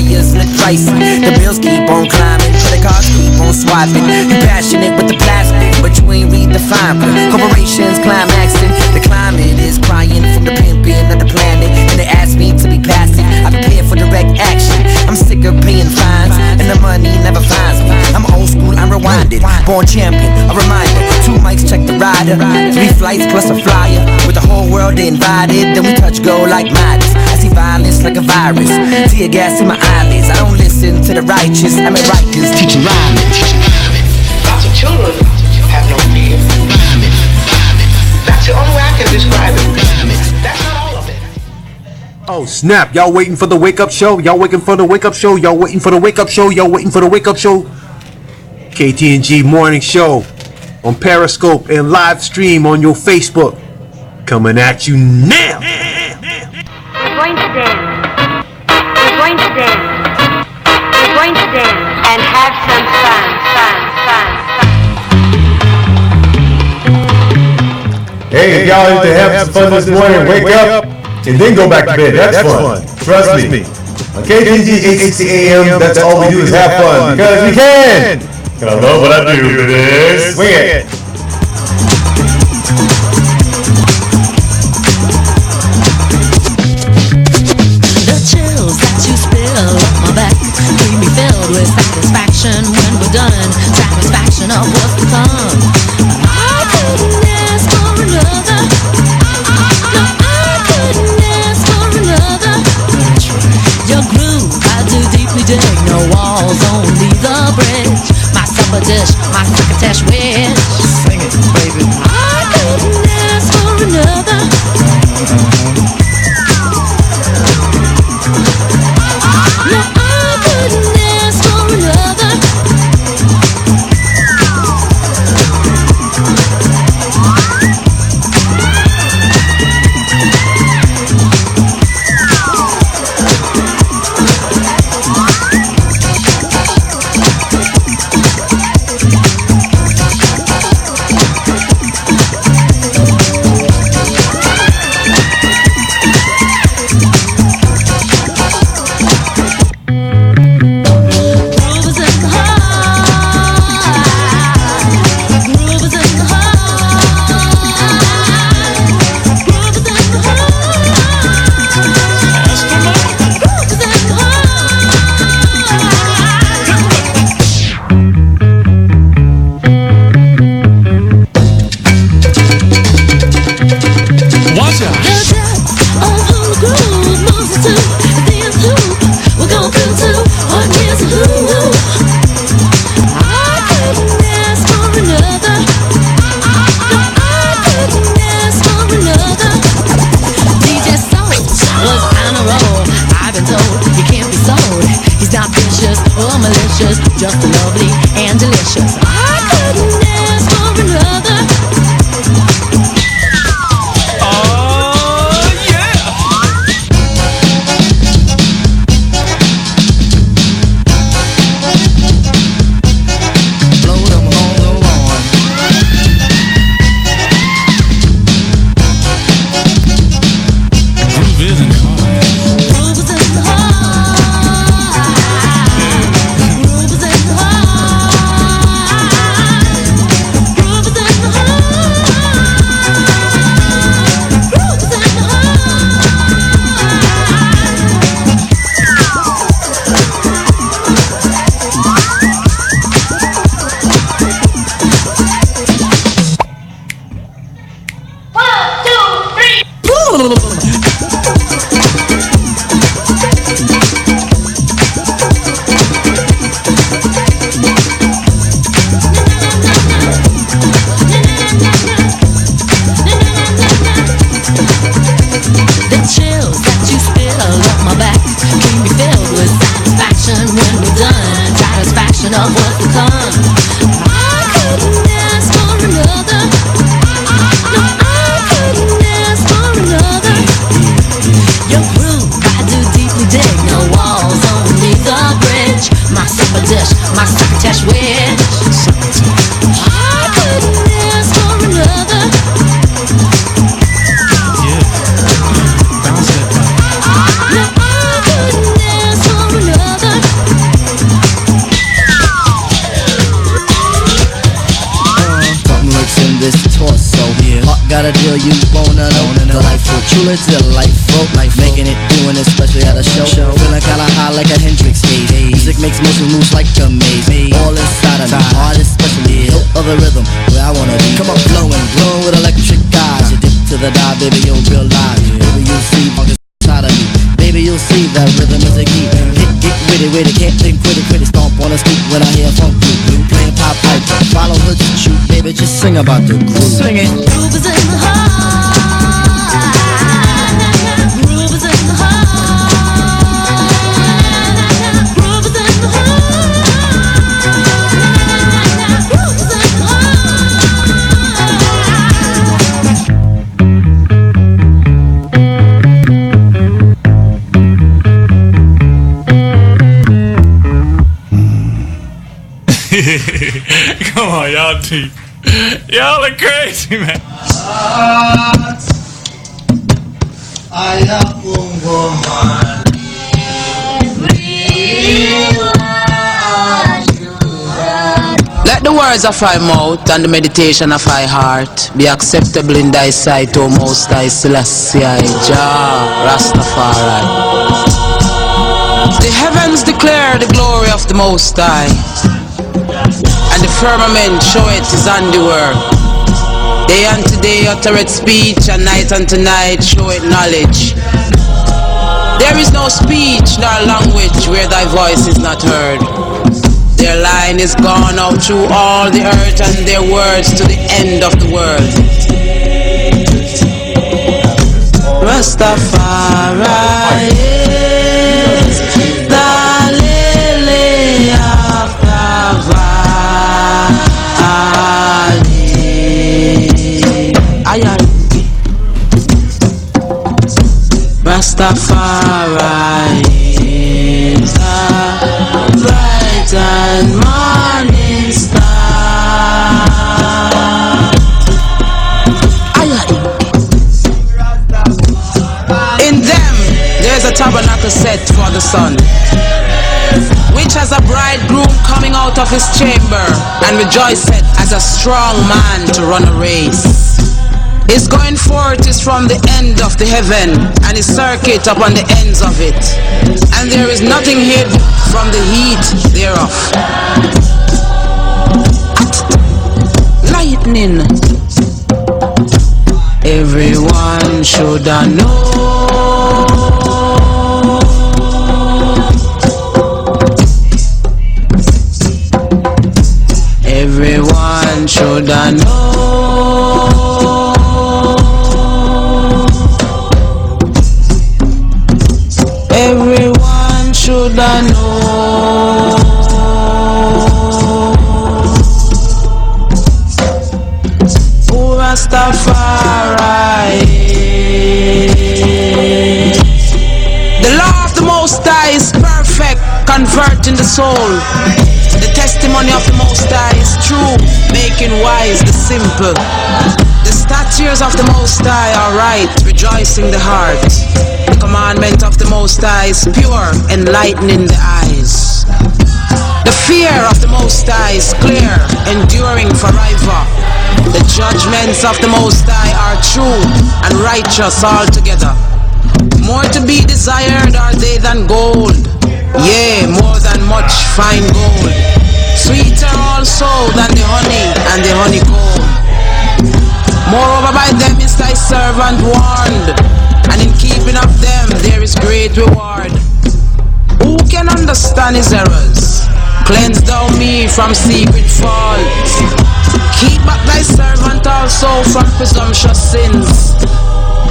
tires look pricey. The bills keep on climbing, credit cards keep on swiping. You passionate with the plastic, but you ain't read the fine print. Corporations climaxing, the climate is crying from the pimping of the planet. And they ask me to be passive, I prepare for direct action. I'm sick of paying fines, and the money never finds me. I'm old school, I'm rewinded, born champion, a reminder. 2 mics, check the rider, 3 flights plus a flyer. With the whole world invited, then we touch go like Midas. I see violence like a virus, tear gas in my eyelids. I don't listen to the righteous, I'm a righteous, teaching rhyming. Lots of children have no fear. That's the only way I can describe it. That's not all of it. Oh snap, y'all waiting for the wake up show? Y'all waiting for the wake up show? Y'all waiting for the wake up show? Y'all waiting for the wake up show? Ktng Morning Show on Periscope and live stream on your Facebook. Coming at you now. We're going to dance. We're going to dance. We're going to dance and have some fun. Hey, if y'all need to have some fun this morning, wake up and then go back to bed. That's fun. Trust me. On Ktng 860 AM, that's all we do is have fun because we can. I love what I do for this. Swing it. The chills that you spill up my back keep me filled with satisfaction when we're done. Satisfaction of what's to come. I couldn't ask for another. No, I couldn't ask for another. Your groove, I do deeply dig. No walls, only the bridge. My supper dish, my crocketesh wish. Sing it, baby. I couldn't ask for another. No, I couldn't ask for another. Just lovely and delicious. I couldn't ask for another. Oh yeah! Blow them on the lawn. Groove is in the heart. Groove is in the heart. Of what's to come. I couldn't ask for another. No, I couldn't ask for another. Your groove, I do deeply dig. No walls, only the bridge. My supper dish, my crocketesh wish. I couldn't ask for another. Yeah. Bounce that body. No, I couldn't ask for another. got a deal you wanna know. Delightful, truly delightful. Life making it, doing it, especially at a show. Feeling kinda high like a Hendrix haze. Music makes motion moves like a maze. All inside of me, heart especially hilt of the rhythm where I wanna be. Come on, glowing with electric eyes. You dip to the dive, baby, you'll realize. Baby, you'll see funk inside of me. Baby, you'll see that rhythm is a key. Get with it, can't think, quit it, stomp on the street when I hear funk blue playing pop pipe. Follow her to shoot, baby, just sing about the groove. Sing it. Groove is in the heart. Groove is in the heart. Groove is in the heart. Groove is in the heart. Come on, y'all deep. Y'all are crazy, man. Let the words of thy mouth and the meditation of thy heart be acceptable in thy sight, O Most High Selassie, Jah Rastafari. The heavens declare the glory of the Most High, and the firmament showeth his handiwork. Day unto day uttereth speech, and night unto night showeth knowledge. There is no speech nor language where thy voice is not heard. Their line is gone out through all the earth, and their words to the end of the world. Rastafari is the lily of the valley. Rastafari is the bright and morning star. In them there is a tabernacle set for the sun, which has a bridegroom coming out of his chamber, and rejoiceth as a strong man to run a race. His going forth is from the end of the heaven, and his circuit upon the ends of it, and there is nothing hid from the heat thereof. Lightning. Everyone should know. Everyone should know. Everyone should know. Oh, Rastafari. The law of the Most High is perfect, converting the soul. The testimony of the Most High is true, making wise the simple. The statutes of the Most High are right, rejoicing the heart. The commandment of the Most High is pure, enlightening the eyes. The fear of the Most High is clear, enduring forever. The judgments of the Most High are true and righteous altogether. More to be desired are they than gold, yea, more than much fine gold. Sweeter also than the honey and the honeycomb. Moreover, by them is thy servant warned, and in keeping of them there is great reward. Who can understand his errors? Cleanse thou me from secret faults. Keep back thy servant also from presumptuous sins.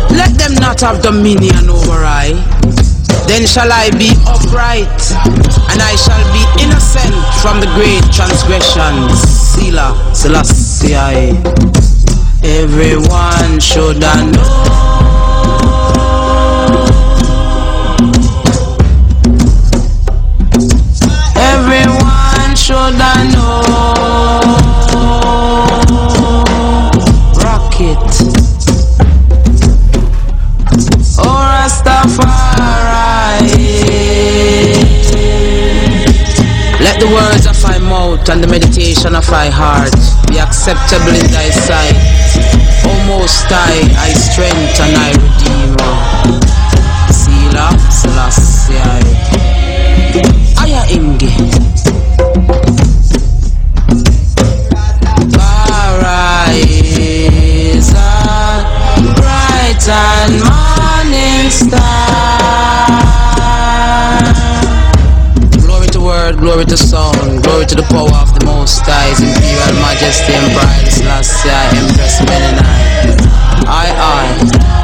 Let them not have dominion over I. Then shall I be upright, and I shall be innocent from the great transgressions. Sila, Selassie. Everyone should know. Everyone should know. Rock it. Oh, Rastafari. Let the words of thy mouth and the meditation of thy heart be acceptable in thy sight, O Oh Most High, I strength and I redeemer. Sila, Selassie, Aya Inge. Arise, bright and morning star. Glory to word, glory to sound, glory to the power of the Most High, His Imperial Majesty and Bride, Selassie, Empress Menenai. Everyone should know.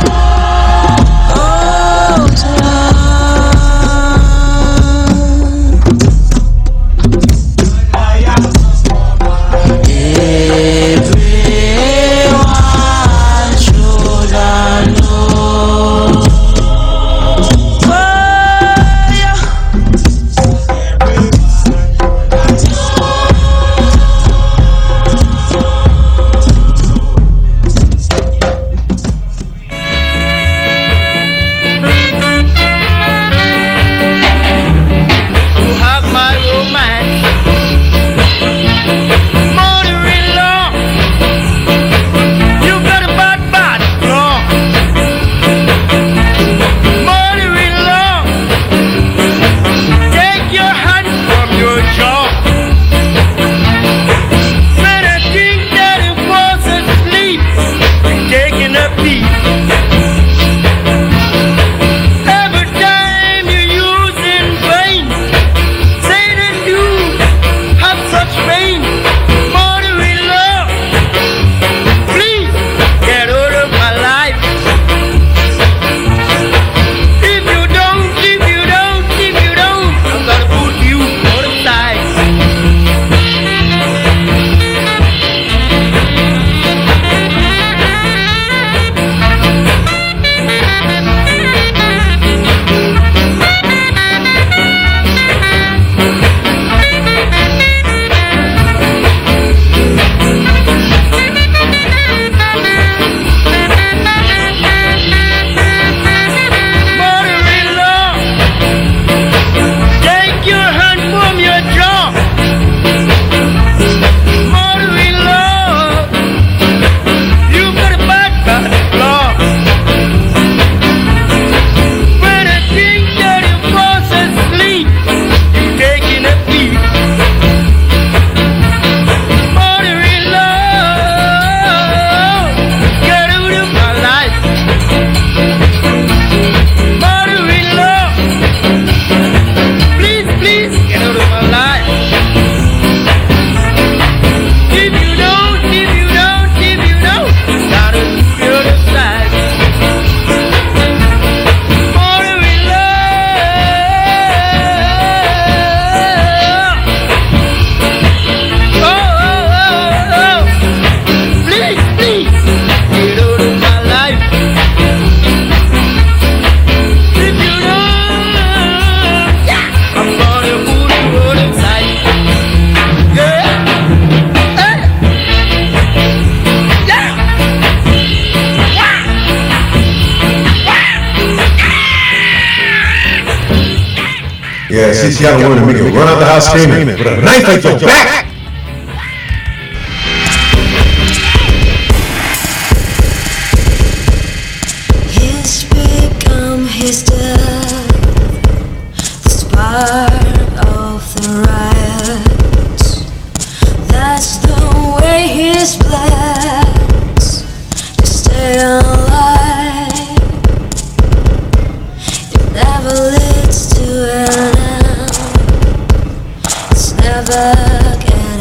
Yeah, she's got a woman to make you run out the house screaming with a knife at your back. He's become his death, the spark of the riots. That's the way he's blessed to stay alive. It never leads to an end. It's never again.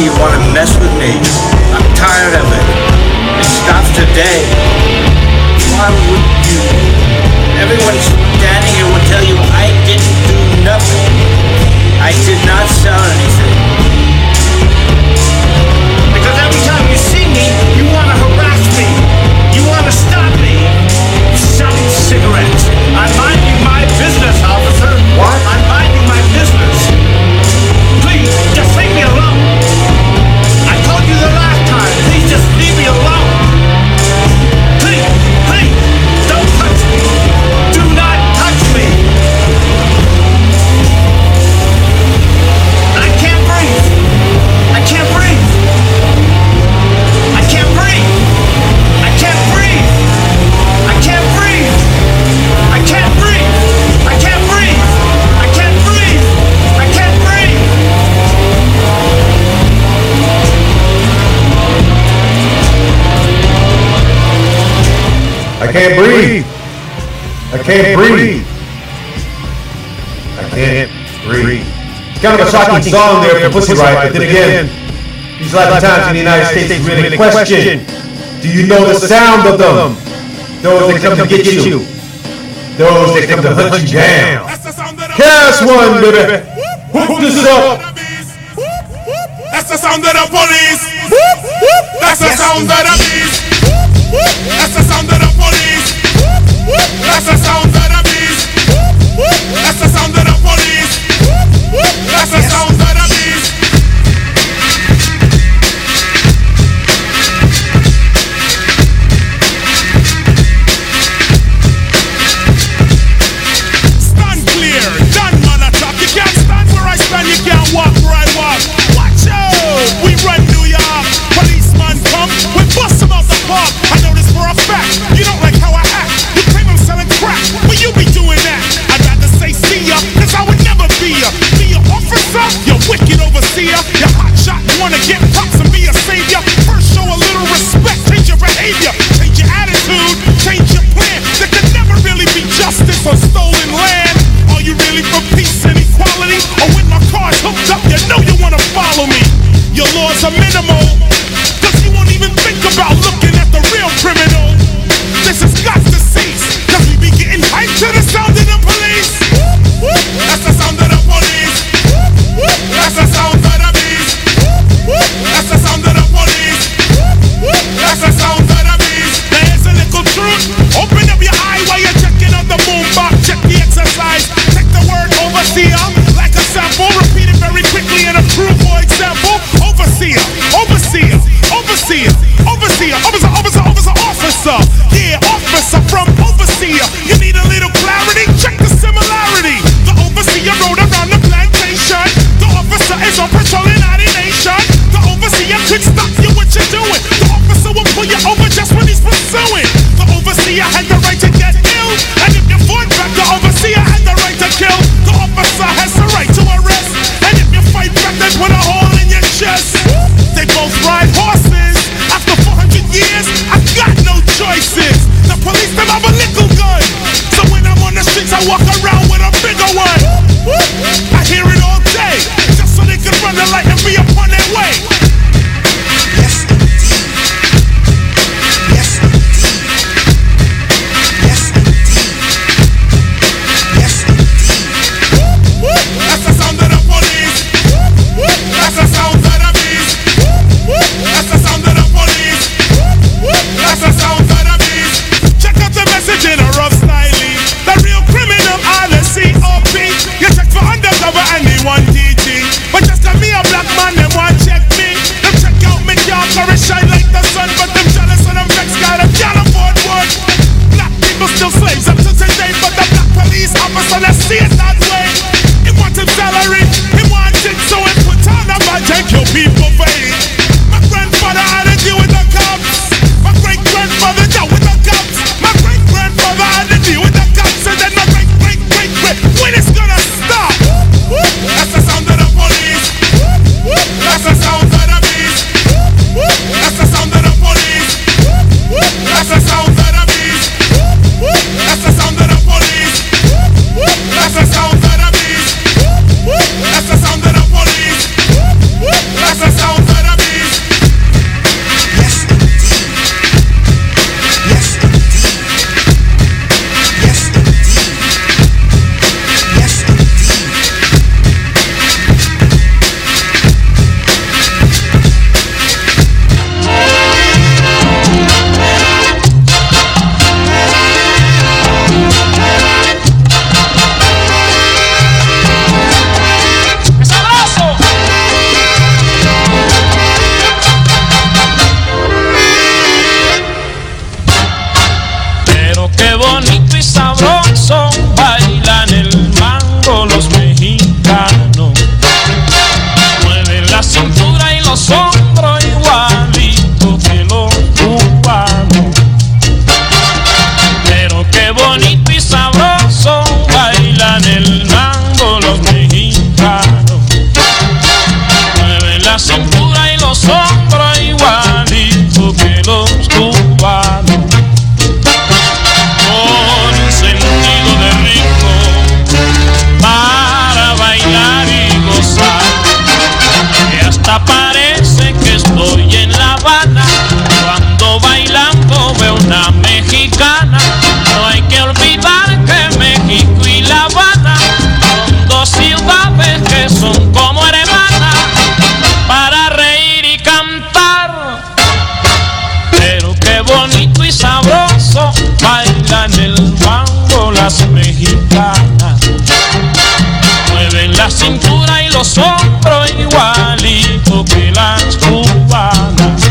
you want to mess with me. I'm tired of it. It stops today. Why would you? Everyone standing here will tell you I didn't do nothing. I did not sell anything. Because every time you see me, you want to harass me. You want to stop me. Selling cigarettes. I'm minding my business, officer. What? I'm minding my business. Please, just leave me alone. I told you the last time. Please just leave me alone. Please, please, don't touch me. Do not touch me. I can't breathe. I can't breathe. I can't breathe. I can't breathe. I can't breathe. I can't breathe. I can't breathe. I can't breathe. I can't breathe. I can't breathe. I can't breathe. I can't breathe. Kind of a shocking song there for Pussy Riot, but then again, these Latin times in the United States really question, do you know the sound of them? Those that come to get you. Those that come to hunt you down. Cast one, baby. Hook this up. That's the sound of the police. That's the sound of the beast. That's the sound of the police. That's the sound of the beast. That's the sound of the police. That's the sound of the beast. Stand clear, done man attack. You can't stand where I stand, you can't walk where I walk. Watch out, we run New York. Policeman come, we bust him out the park. I know this for a fact, you don't like how I act. You claim I'm selling crack, but you be doing that. I'd rather say see ya, cause I would never be ya. Be ya officer, you wicked overseer. You hot shot, wanna get props and be a savior. First show a little respect, change your behavior. Change your attitude, change your plan. There could never really be justice on stolen land. Are you really for peace and equality? Or when my car's hooked up, you know you wanna follow me. Your laws are minimal, cause you won't even think about looking at the real criminal. This has got to cease, cause we be getting hyped to the sound of the police. That's the sound of the police. That's the sound of the beast. That's the sound of the police. That's the sound of the beast. There's a little truth. Open up your eye while you're checking out the boombox. Check the exercise. Take the word overseer like a sample. Repeat it very quickly in a crew, for example. Overseer, overseer, overseer, overseer, officer, officer, officer, officer. Yeah, officer from overseer. You need a little clarity? Check the similarity. The overseer rode around the plantation. The officer is on patrol in our nation. The overseer could stop you what you're doing. The officer will pull you over just when he's pursuing. The overseer had the right to get ill. And if you fought back, the overseer had the right to kill. The officer has the right to arrest. And if you fight back, they put a hole in your chest. They both ride horses. After 400 years, I got no choices. The police them have a little gun. So when I'm on the streets, I walk around with a bigger one. I hear it all day, just so they can run the light and be upon their way. Yes, indeed. Yes, indeed. Yes, indeed. Yes, indeed. That's the sound of the police. That's the sound of the beast. That's the sound of the police. That's the sound of the beast. Check out the message in a rough styling. The real criminal are the COP. You check for undercover and they want DT. But just tell me a black man, them want check me. Them check out me car, cause it shine like the sun. But them jealous and them vex, got them can't afford one. Black people still slaves up to today. But the black police officer, let's see it that way. He want him salary, he want it, so he put on a badge and kill people for it. My grandfather had to deal with the cops. My great-grandfather dealt with the cops. My great-grandfather had to deal with the cops. And then my great-great-great, when it's gonna stop? That's the sound of the police. That's the sound of the beast. That's the sound of the police. That's the sound of the beast. That's the sound of the police. That's the sound of the beast. That's the sound of the police. That's the sound of the parece que estoy en La Habana. Cuando bailando veo una mexicana. No hay que olvidar que México y La Habana son dos ciudades que son como hermanas para reír y cantar. Pero qué bonito y sabroso bailan el bango las mexicanas. Mueven la cintura y los hombros igualito que las cubanas.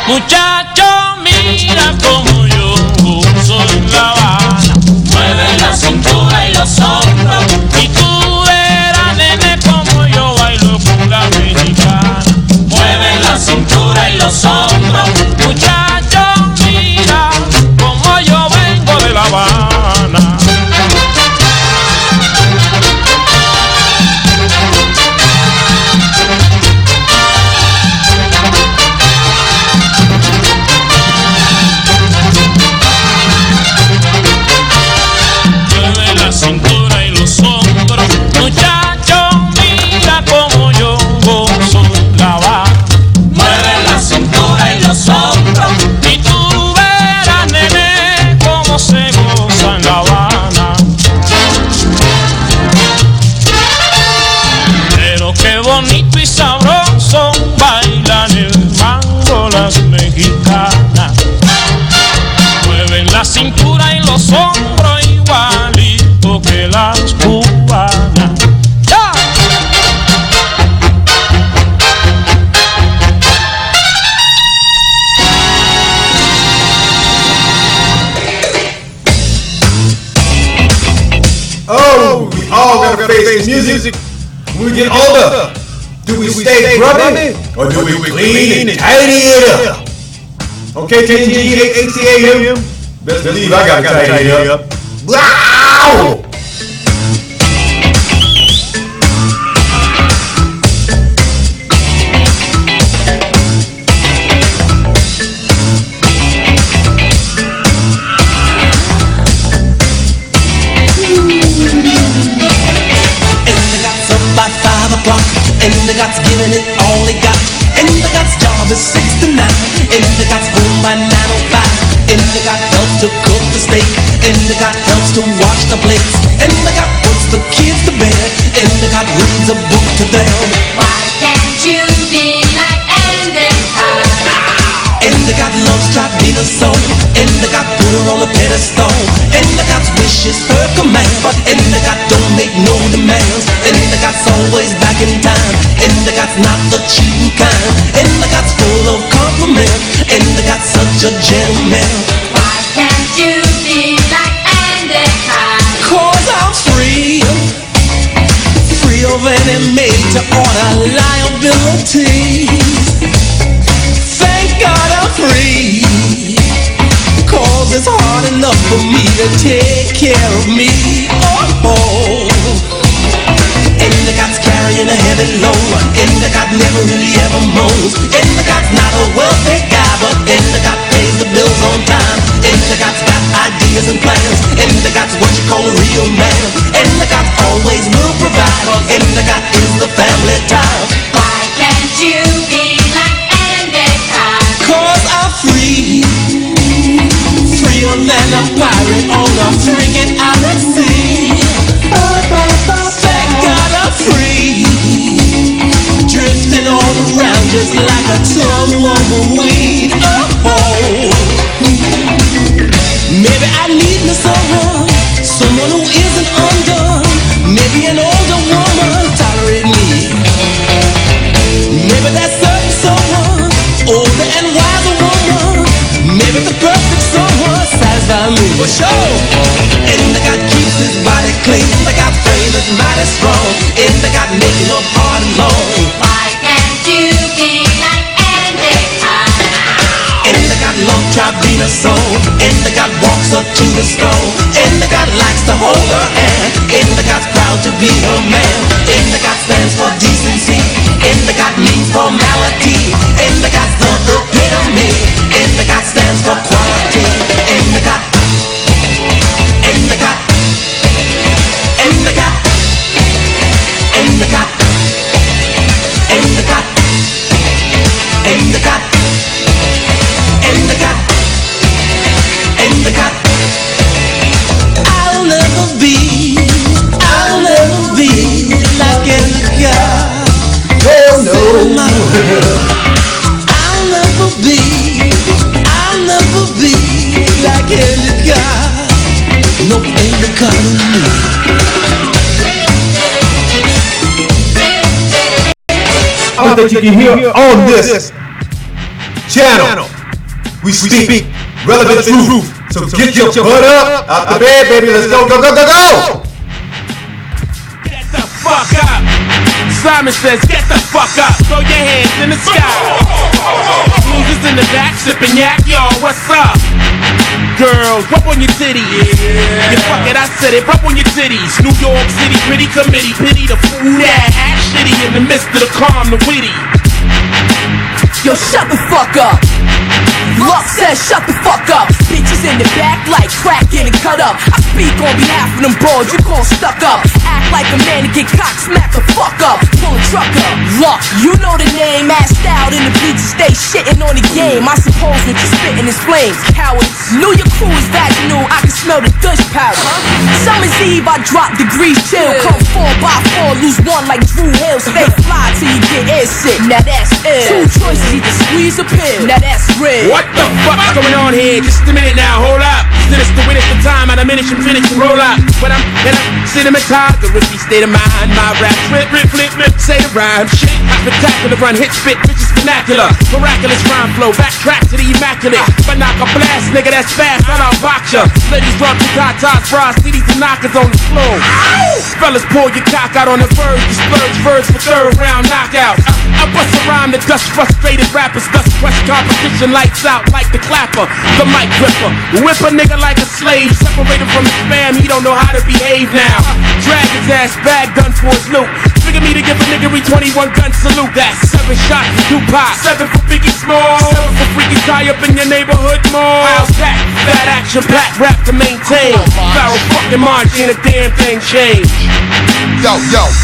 Muchacho, mira como yo gozo en La Habana. Mueve la cintura y los hombros y tú verás, nene, como yo bailo con la mexicana. Mueve la cintura y los hombros. Muchacho, mira como yo vengo de La Habana. Cintura y los hombros, muchacho, mira como yo gozo en La Habana. Mueve la cintura y los hombros y tú verás, nene, cómo se goza en La Habana. Pero qué bonito y sabroso bailan el mango las mexicanas. Mueven la cintura y los hombros igualito que las cubanas. ¡Ya! Oh, we all gotta face music. When we get older, do we stay grubby or do we clean and tidy it up? Okay, Ktng, HCAM. Best believe I gotta tidy it up. Wow! Indica's giving it all he got. Indica's job is 6 to 9. Indica's home by 9:05. Indica helps to cook the steak. Indica helps to wash the plates. Indica puts the kids to bed. Indica reads a book to them. Why can't you be like Indica? Indica loves Tribina so. Indica put her on a pedestal. Indica's wish is her command, but Indica don't make no demands. Indica's always back in time. Indica's not the cheating kind. Indica's full of compliments. Indica's such a gentleman. Why can't you be like Indica? 'Cause I'm free. Free of any made-to-order liabilities. Thank God I'm free. 'Cause it's hard enough for me to take care of me. Oh. Indica's carrying a heavy load. Indica never really ever moans. Indica's not a wealthy guy, but Indica pays the bills on time. Indica's got ideas and plans. Indica's what you call a real man. Indica always will provide. Indica is the family tie. Why can't you be like Indica? 'Cause I'm free. Freer than a pirate on a freaking island sea. Thank God I'm free. Drifting all around just like a tongue on the weed. Oh. Maybe I need me someone who isn't undone. Maybe an older woman tolerate me. Maybe that certain someone, older and wiser woman. Maybe the perfect someone satisfy me for sure. Indica keeps his body clean. Indica frame is mighty strong. Indica making up hard and long. Why can't you be like Indica? Indica love Tribina soul. Indica walks up to the stone. Indica likes to hold her hand. Indica's proud to be her man. Indica stands for decency. Indica means formality. Indica's the epitome. Indica stands for quality. Indica. Indica. Indica. I'll never be like Indica. No Indica to me. That you can hear on this channel. We speak relevant truth. So get your butt up out the bed, baby. Let's go, go, go, go, go. Get the fuck up. Simon says, get the fuck up. Throw your hands in the sky. Losers in the back, sipping yak, y'all. What's up? Girls, rub on your titties. Yeah, fuck it, I said it. Rub on your titties. New York City, pretty committee. Pity the fool that act shitty in the midst of the calm, the witty. Yo, shut the fuck up. Luck says shut the fuck up. Bitches in the back like crackin' and cut up. I speak on behalf of them bros you call stuck up. Act like a man to get cock smack the fuck up. Pull a truck up. Luck, you know the name. Assed out in the bleachers, stay shitting on the game. I suppose what you spitting is flames. Cowards, knew your crew is vaginal. I can smell the Dutch powder. Summer's Eve, I drop degrees chill. Come 4x4, lose one like Drew Hill. Stay fly till you get air sick. Now that's ill. Two choices, either squeeze or pill. Now that's real. What the fuck's going on here? Just a minute now, hold up. Sinister witness the time, I diminish and finish and roll up. When I'm cinematized, the risky state of mind. My rap, flip, say the rhyme. Shit, I spectacular run, hit, spit, bitches vernacular. Miraculous rhyme flow, backtrack to the immaculate. But knock a blast, nigga, that's fast, I'll box ya. Ladies drop your tatas, bras, titties and knockers on the floor. Fellas, pull your cock out on the verge, the splurge, verge for third round knockout. I bust a rhyme to dust frustrated rappers, dust crush competition, lights out like the clapper, the mic gripper. Whip a nigga like a slave, separated from his fam, he don't know how to behave now. Drag his ass back, gun for his loot. Figure me to give a nigga 21 gun salute. That's 7 shots for Tupac, 7 for Biggie Small, 7 for freaky tie up in your neighborhood mall. How's that? Fat action, pack rap to maintain. Pharaoh fucking March, ain't a damn thing changed. Yo,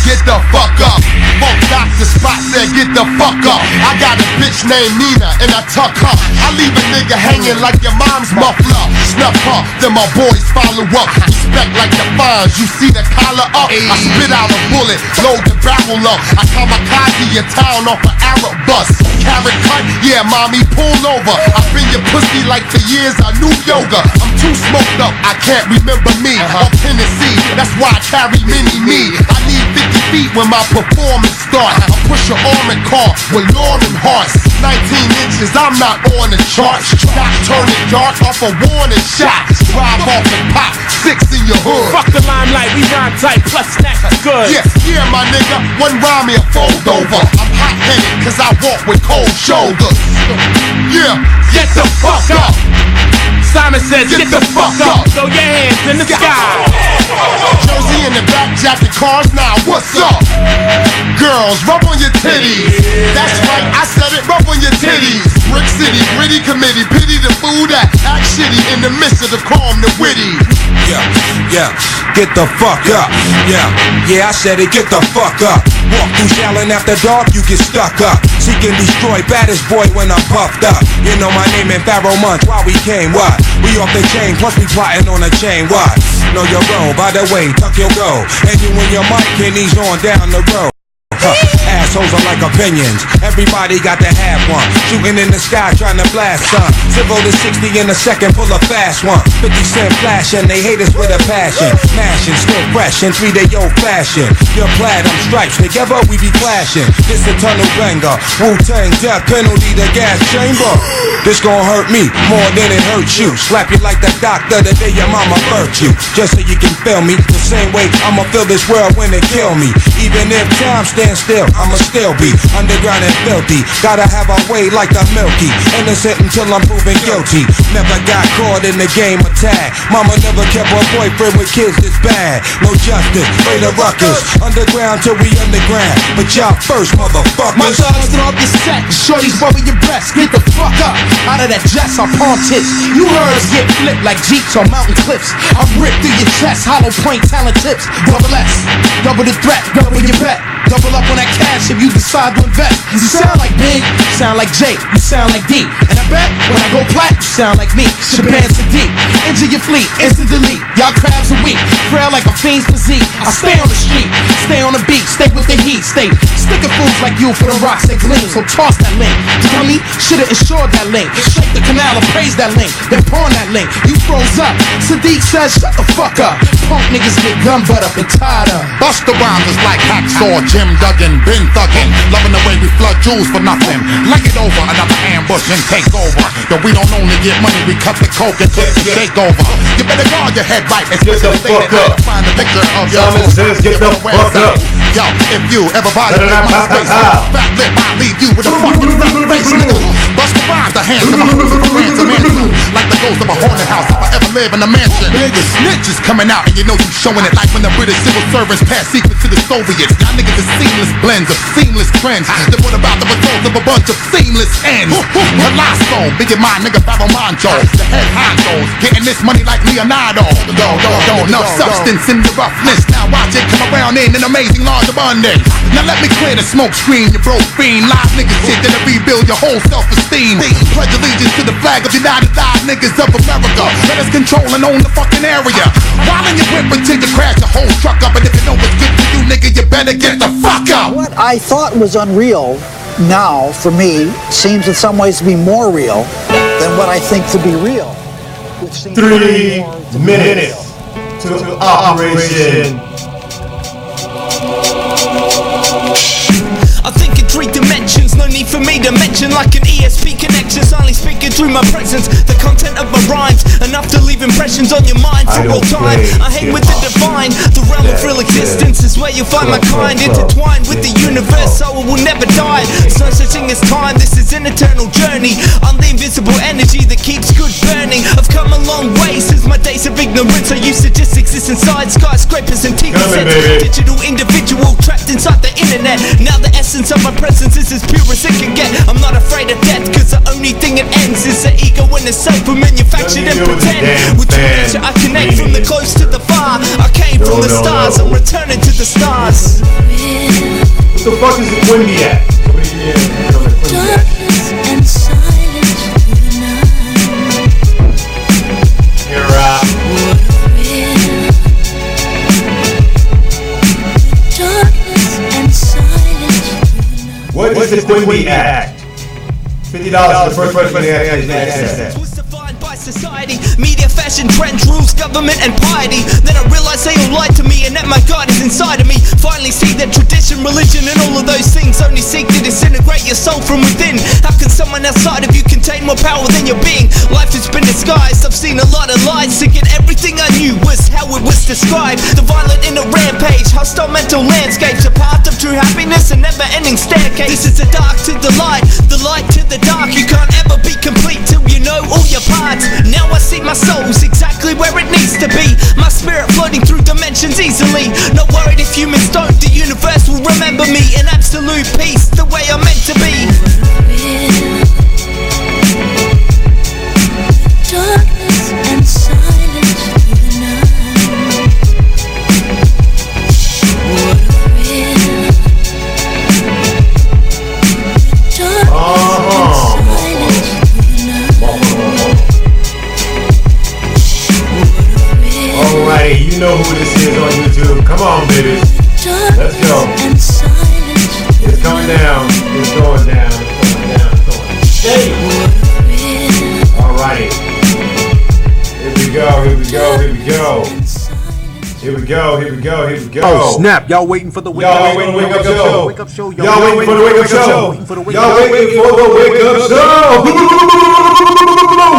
get the fuck up. Funk Dr. Spot said get the fuck up. I got a bitch named Nina and I tuck her. I leave a nigga hanging like your mom's muffler. Snuff her, then my boys follow up. Respect like the fines, you see the collar up. I spit out a bullet, load the barrel up. I kamikaze your town off an Arab bus. Carrot cut, yeah mommy pull over. I've been your pussy like for years I knew yoga. I'm too smoked up, I can't remember me. Up Tennessee, that's why I carry mini-me. I need 50 feet when my performance starts. I push an armored car with Lauren hearts. 19 inches, I'm not on the charts. Not turning dark off a warning shot. Drive off and pop 6 in your hood. Fuck the limelight, we rhyme tight, plus snacks is good. Yeah, my nigga, one rhyme me a fold over. I'm hot-headed cause I walk with cold shoulders. Yeah, get the fuck up. Simon says get the fuck up. Throw your hands in the sky. Jersey in the back jacket cars now, what's up? Girls, rub on your titties. That's right, I said it, rub on your titties. Brick City, gritty committee, pity the fool that act shitty in the midst of the calm, the witty. Yeah, get the fuck up. Yeah, I said it, get the fuck up. Walk through yelling after dark, you get stuck up. Seek and destroy, baddest boy when I'm puffed up. You know my name in Pharaoh month, why we came, what? We off the chain, plus we plotting on a chain, what? Know your role, by the way, tuck your go. And you and your mic and he's on down the road. Assholes are like opinions, everybody got to have one. Shooting in the sky trying to blast some. Zero to 60 in a second, pull a fast one. 50 cent flashing, they hate us with a passion. Mashing, still fresh in 3-day-old fashion. Your platinum stripes, together we be clashing. This eternal banger, Wu-Tang death penalty, the gas chamber. This gon' hurt me more than it hurts you. Slap you like the doctor the day your mama birthed you. Just so you can feel me the same way I'ma feel this world when it kill me. Even if time stands still, I'ma still be underground and filthy. Gotta have a way like the Milky. Innocent until I'm proven guilty. Never got caught in the game of tag. Mama never kept her boyfriend with kids this bad. No justice, way the ruckus. Underground till we underground. But y'all first, motherfuckers. My thugs throw up your set. Shorties bury your breasts. Get the fuck up. Out of that jets, I pawn tits. You heard us get flipped like Jeeps on mountain cliffs. I rip through your chest. Hollow point talent tips. Double S. Double the threat. Double your bet. Double up on that cash if you decide to invest. You sound like Big, you sound like Jake, you sound like D. And I bet when I go plat, you sound like me. Japan to D. Injure your fleet, instant delete. Y'all crabs are weak, frail like a fiend's physique. I stay on the street, stay on the beat, stay with the the heat state. Sticking fools like you for the rocks that gleam. So toss that link. Dummy, should've insured that link. Shake the canal and praise that link. Then pawn that link. You froze up. Sadiq says, shut the fuck up. Punk niggas get gun butt up and tied up. Busta Rhymes is like Hacksaw, Jim Duggan, been thuggin'. Loving the way we flood jewels for nothing. Like it over, another ambush and take over. Yo, we don't only get money, we cut the coke and take the shake over. You better guard your head right. It's get the fuck up. Find a picture of your Simon says, get the fuck up. Yo, if you ever violate my space, fat lip, I'll leave you with a fucking fat face, nigga. Busta Rhymes, the hands of my ransom answer. Like the ghost of a haunted house if I ever live in a mansion. Nigga, snitch is coming out and you know you showing it like when the British civil servants passed secrets to the Soviets. Y'all niggas are seamless blends of seamless trends. Then what about the results of a bunch of seamless ends? Colossal, biggie my nigga Barrow Mancho. The head honchos, getting this money like Leonardo. Enough substance in the roughness. Now watch it come around in an amazing large abundance. Now let me clear the smoke screen, you broke fiend. Live niggas shit that'll rebuild your whole self-esteem. Pledge allegiance to the flag of United Live Niggas of America. Let us control and own the fucking area. While in your whip until you crash the whole truck up. And if you know what's good for you, nigga, you better get the fuck out. What I thought was unreal now, for me, seems in some ways to be more real than what I think to be real. 3 minutes to operation. I think in 3 dimensions, no need for me to mention. Like an ESP connection, only speaking through my presence. The content of my rhymes, enough to leave impressions on your mind for all time. I hang with the divine, the realm of real existence is where you find my kind. Intertwined with the universe, so it will never die. There's no such thing as time, this is an eternal journey. I'm the invisible energy that keeps good burning. I've come a long way since my days of ignorance. I used to just exist inside skyscrapers and TV sets. Digital individual trapped inside the internet. Now the essence of my presence is as pure as it can get. I'm not afraid of death, cause the only thing it ends is the ego and the self-manufactured and pretend. With true nature I connect from the close to the far. I came from the stars, I'm returning to the stars. What the fuck is the Quimby at? Darkness and silence through the night. Here, Darkness and silence through the night. what is the Quimby Act? $50 for the first person to access that. Society, media, fashion, trends, rules, government, and piety. Then I realized they all lied to me and that my God is inside of me. Finally see that tradition, religion, and all of those things only seek to disintegrate your soul from within. How can someone outside of you contain more power than your being? Life has been disguised, I've seen a lot of lies. Thinking everything I knew was how it was described. The violent in a rampage, hostile mental landscapes. A path of true happiness, a never-ending staircase. This is the dark to the light to the dark. You can't ever be complete till you know all your parts. Now I see my soul's exactly where it needs to be. My spirit floating through dimensions easily. Not worried if humans don't, the universe will remember me in absolute peace, the way I'm meant to be. Darkness and silence through the night. What a real darkness and silence through the night. Alrighty, you know who this is on YouTube. Come on, baby. Let's go. It's coming down. It's going down. It's going down. It's going down. Alrighty. Here we go. Here we go. Here we go. Here we go. Here we go. Here we go. Oh snap! Y'all waiting for the wake up show? Y'all waiting for the wake up show? Y'all waiting for the wake up show? Y'all waiting for the wake up show?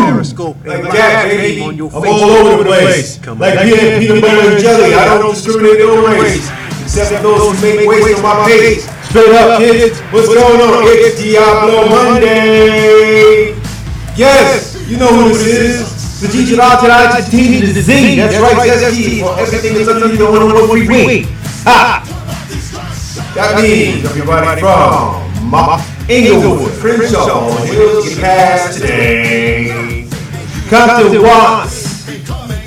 Periscope like the cat, baby. I'm all over the place. Like peanut butter and jelly. I don't discriminate on race, except for those who make waste on my page. Straight up, kids. What's going on? It's Diablo Monday. Yes, you know who this is. The teacher out to the team to the Z. That's right, that's T for everything that's underneath the 101 free. Ha! That means everybody from Inglewood, Crenshaw, Hills, get past today. Compton, Watts,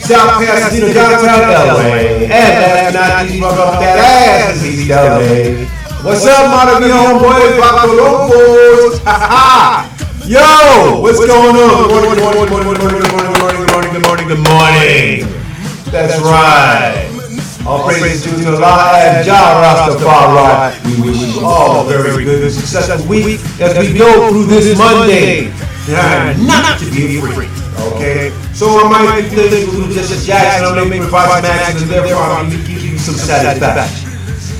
South Pasadena, downtown LA, and last but not least, rub up that ass in East LA. What's up, Monteville homeboys, Baco Locos? Ha ha! Yo, what's going on? Good morning. That's right. All praises to Allah and Jah Rastafari. We wish you all a very good, successful week as we go through this Monday. Not to be afraid. Okay? So I might do things with just a Jackson, I'm making revised matches, and therefore I'm going to give you some satisfaction.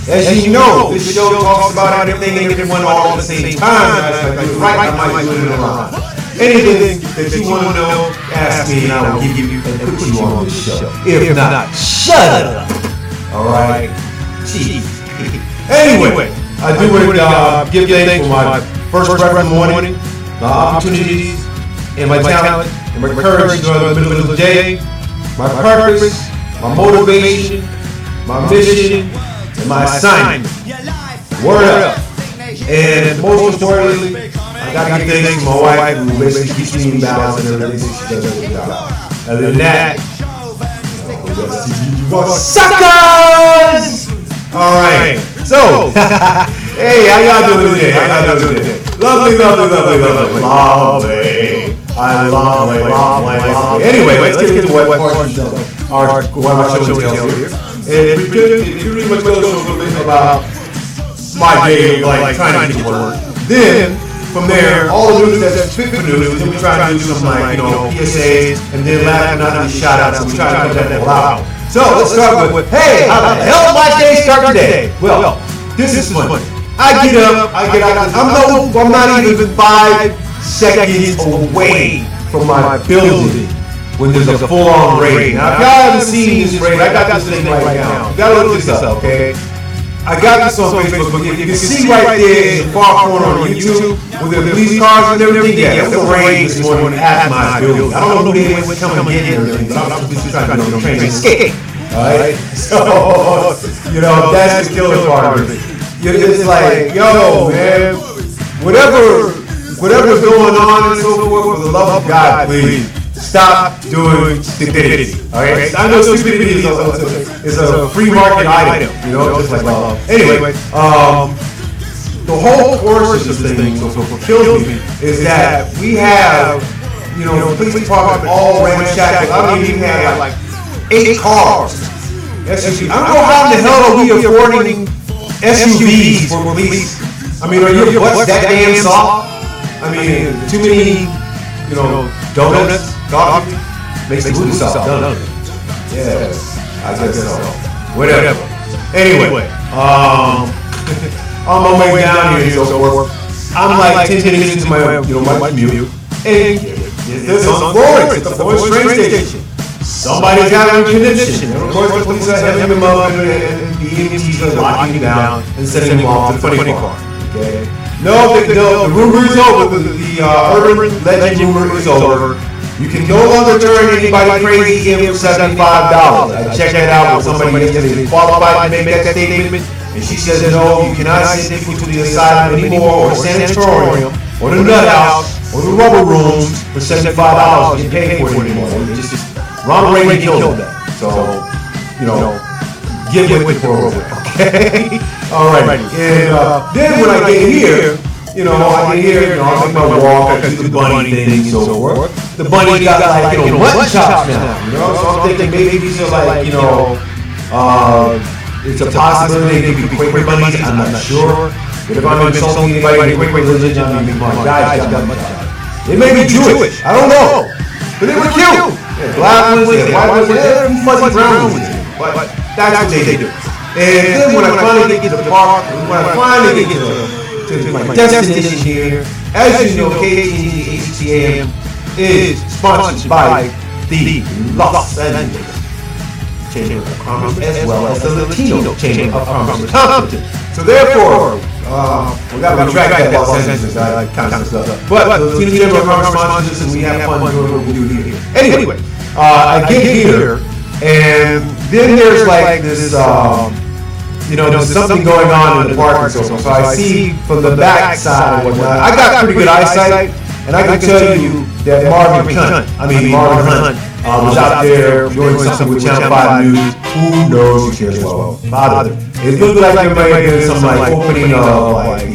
As you know, this show talks about everything and everyone all at the same time. If I do it right, I might do it in a line. Anything that you want to know, ask me and I will give you and put you on this show. If not, shut up. Alright? Jeez. Anyway, I do want to give thanks for my first breath in the morning, the opportunities, and my talent, and my courage during the middle of the day, my purpose, my motivation, my mission, and my assignment. Word up. And most importantly, I gotta give thanks to my wife who basically keeps me in balance and everything she does a good job. Other than that, you suckers! Alright, so, hey, how y'all doing today? Lovely. I love it. Anyway, let's get into what portions of our show entails here. And it pretty much goes a little bit about my day of like trying to get to work. Then, from there, all the news that's fit for news, then we try to do some like, PSAs, and then last but not least, shout outs, and we try to put that all out. So let's start with, hey, how the hell did my day start today? Well, this is fun. I get up, I'm not even 5 seconds away from my building when there's a full-on raid. Now, if y'all haven't seen this raid, I got this thing right now. You gotta look this up, okay? I got this on Facebook, but you can see right there in the far corner on YouTube with the police cars and everything. Yeah, it was a raid this morning at my building. I don't know who they went coming in and everything, but I'm just trying to train and escape. Alright? So, that's the killer part of it. It's like, yo, man, whatever's going on and so forth, for the love of God, please. Stop doing stupidity. Alright? I know stupidity is a free market item, just like love. Anyway, the whole course of this thing, so what kills me, is that we have, the police department all ramshackle. I don't even have like 8 cars. SUVs. I don't know how in the hell are we affording SUVs for police. I mean, are your butts that damn soft? I mean, too many, donuts, coffee, makes the booty soft, doesn't it? Yeah, I guess so. Whatever. Anyway, on my way down here and so forth, I'm like 10 minutes into my commute, and there's some Florence at the Florence train station. Somebody's got a condition. And of course, the police are having him up, and the EMTs are locking him down and sending him off to the funny car. Okay? No, the rumor is over. The urban legend rumor is over. You can no longer turn anybody crazy in for $75. I checked that out with somebody yesterday qualified to make that statement, and she says no, you cannot send people to the asylum anymore, or sanatorium, or the nut house, or the rubber rooms for $75 and get paid for it anymore. Ronald Reagan killed that. So, get with it for a little bit, okay? All right. And then when I get here, I make my walk, I do the bunny thing and so forth. The bunny's got like, mutton chops now, So I'm thinking maybe these are like, it's a possibility they could be Quaker bunnies, I'm not sure. But if I'm insulting anybody in the Quaker religion, I mean, my guy's got mutton chops. They may be Jewish, I don't know. But they were cute. Black ones, white ones, fuzzy brown ones. But that's what they do. And then when I finally get to the park, when I finally get to my destination here, as you know, Ktng ACTAM is sponsored by the Los Angeles Chamber of Commerce as well as the Latino Chamber of Commerce and Competence. So therefore, we got to retract that Los Angeles kind of stuff. But the Latino Chamber of Commerce sponsors us and we have fun doing what we do here. Anyway, I get here and then there's like this, there's something going on in the park and so forth. So I see from the back side and whatnot. I got pretty good eyesight, and I can tell you that Marvin Hunt was out there doing something with Channel 5 News. Who knows who cares about father? It looked like there might have been some like opening of like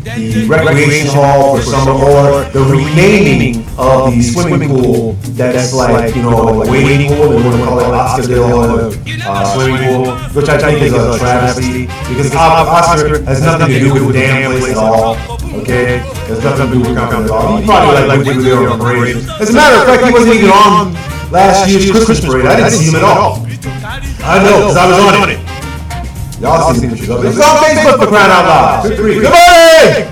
the the recreation hall for summer, or the renaming of the swimming pool that's like, you know, like wading pool, they want to call it Oscardale swimming pool, which I think is a travesty, because Oscar has nothing to do with the damn place at all, okay? There's nothing to do with Compton at all. He probably like we were there on the parade. As a matter of fact, he wasn't even on last year's Christmas parade. I didn't see him at all. I know, because I was on it. Y'all see the pictures of it. It's on Facebook for crying out loud. Good morning!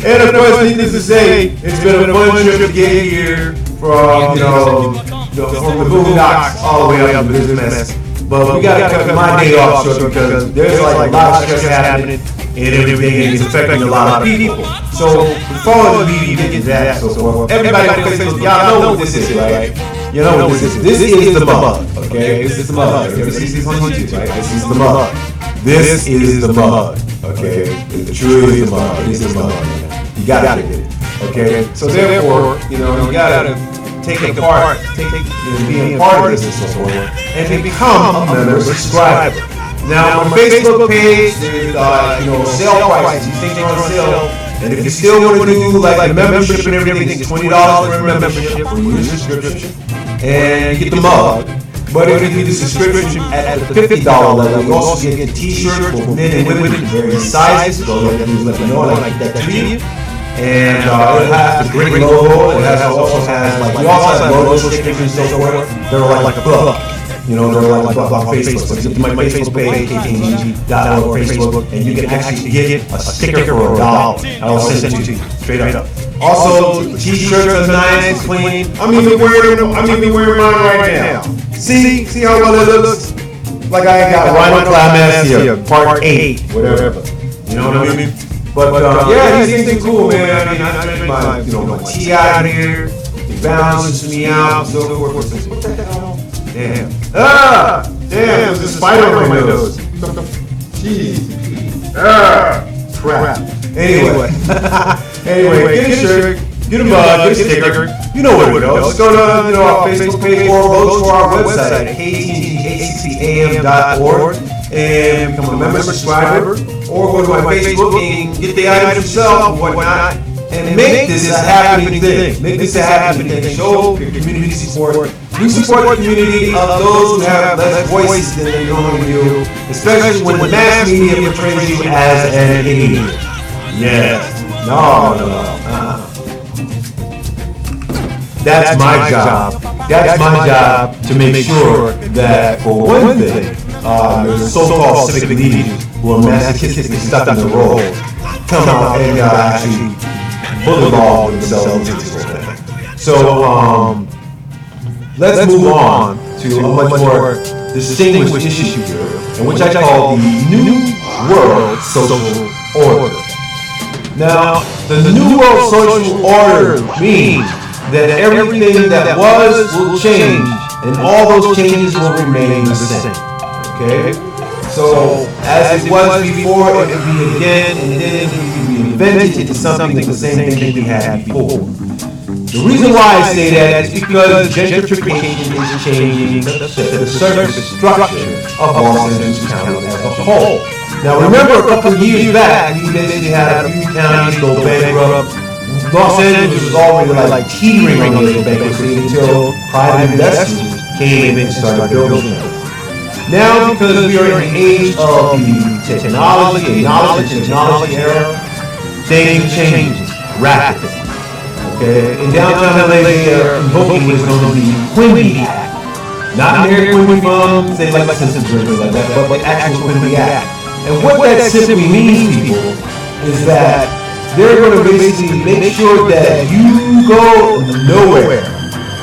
And of course, needless to say, it's been a fun trip to get here from, from the boondocks all the way up to this mess. But we gotta cut my day off short because there's like a lot of stress happening and everything, and it's affecting a lot of people. So before we get into that, so forth, everybody on Facebook, y'all know what this is, right? You know what this is. This is the mud, okay? This is the mud. You ever see this on YouTube, right? This is the mud. This is the mud, okay? It truly is the mud. It is the mud. You gotta get it, okay? So therefore, you gotta take a part, be a part of this and so forth, and become a member subscriber. Now, on my Facebook page, there's sale prices. You think they're on sale. And if you still want to do like the membership and everything, it's $20 for a membership or your subscription, and you get the mug. But if you do the subscription at the $50 level, you also get a t-shirt for men and women in various sizes. So let me know I like that to you. And it has the great logo. It also has we also have logo stickers and so forth. They're like a book. They're like on Facebook. So you my Facebook page, ktng.org Facebook, and you can actually get a sticker for $1. I'll send it to you straight up. Also, t-shirts are nice, clean. I'm even wearing mine right now. See how well it looks? Like I got rhinoclastia part 8, whatever. You know what I mean? But yeah, these things are cool, man. I mean, I drink my tea out here. It balances me out, so forth. What the hell? Damn. Damn, there's a spider on my nose. Jeez. Crap. Anyway, get a shirt, get a mug, get a sticker. You know where to go. Just go to our Facebook page or go to our website at ktng.org and become a member subscriber, or go to my Facebook and get the items yourself and whatnot, and make this a happening thing. Make this a happening thing. Show your community support. You support the community of those who have less voice than they normally do, especially when the mass media portrays you as an idiot. Yes. No. That's my job. That's my job to make sure that, for one thing, the so-called civic leaders who are masochistically stuck in the roles come out and actually bulldog themselves into this whole thing. So, let's move on to a much more distinguished issue here, in which I call the New World Social Order. Now, the New World Social Order means that everything that was will change, and all those changes will remain the same. Okay? So, as it was before, it would be again, and then it would be reinvented into something the same thing that we had before. The reason why I say that is because gentrification is changing the surface structure of Los Angeles County as a whole. Now remember, a couple of years back, we basically had a few counties go bankrupt. Los Angeles was already like teetering on the bankruptcy until private investors came in and started building it. Now, because we are in the age of the technology era, things are changing rapidly. Okay, in downtown LA, they're invoking what is known as the Quimby Act. Not Mary Quimby from, say, like Simpsons or anything like that, but the actual Quimby Act. And what that simply means, people, is that they're going to basically make sure that you go nowhere.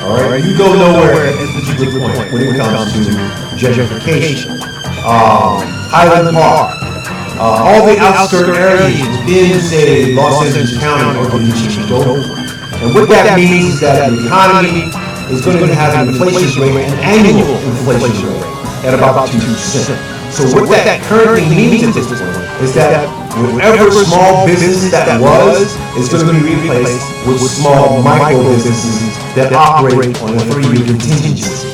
Alright, you go nowhere at this particular point when it comes to gentrification. Highland Park. All the outskirt areas within, say, Los Angeles County are going to be changed over. And what that means is that the economy is going to have an inflation rate, an annual inflation rate, at about 2%. So what that currently means at this point is that whatever small business that was is going to be replaced with small micro businesses that operate on a 3-year contingency.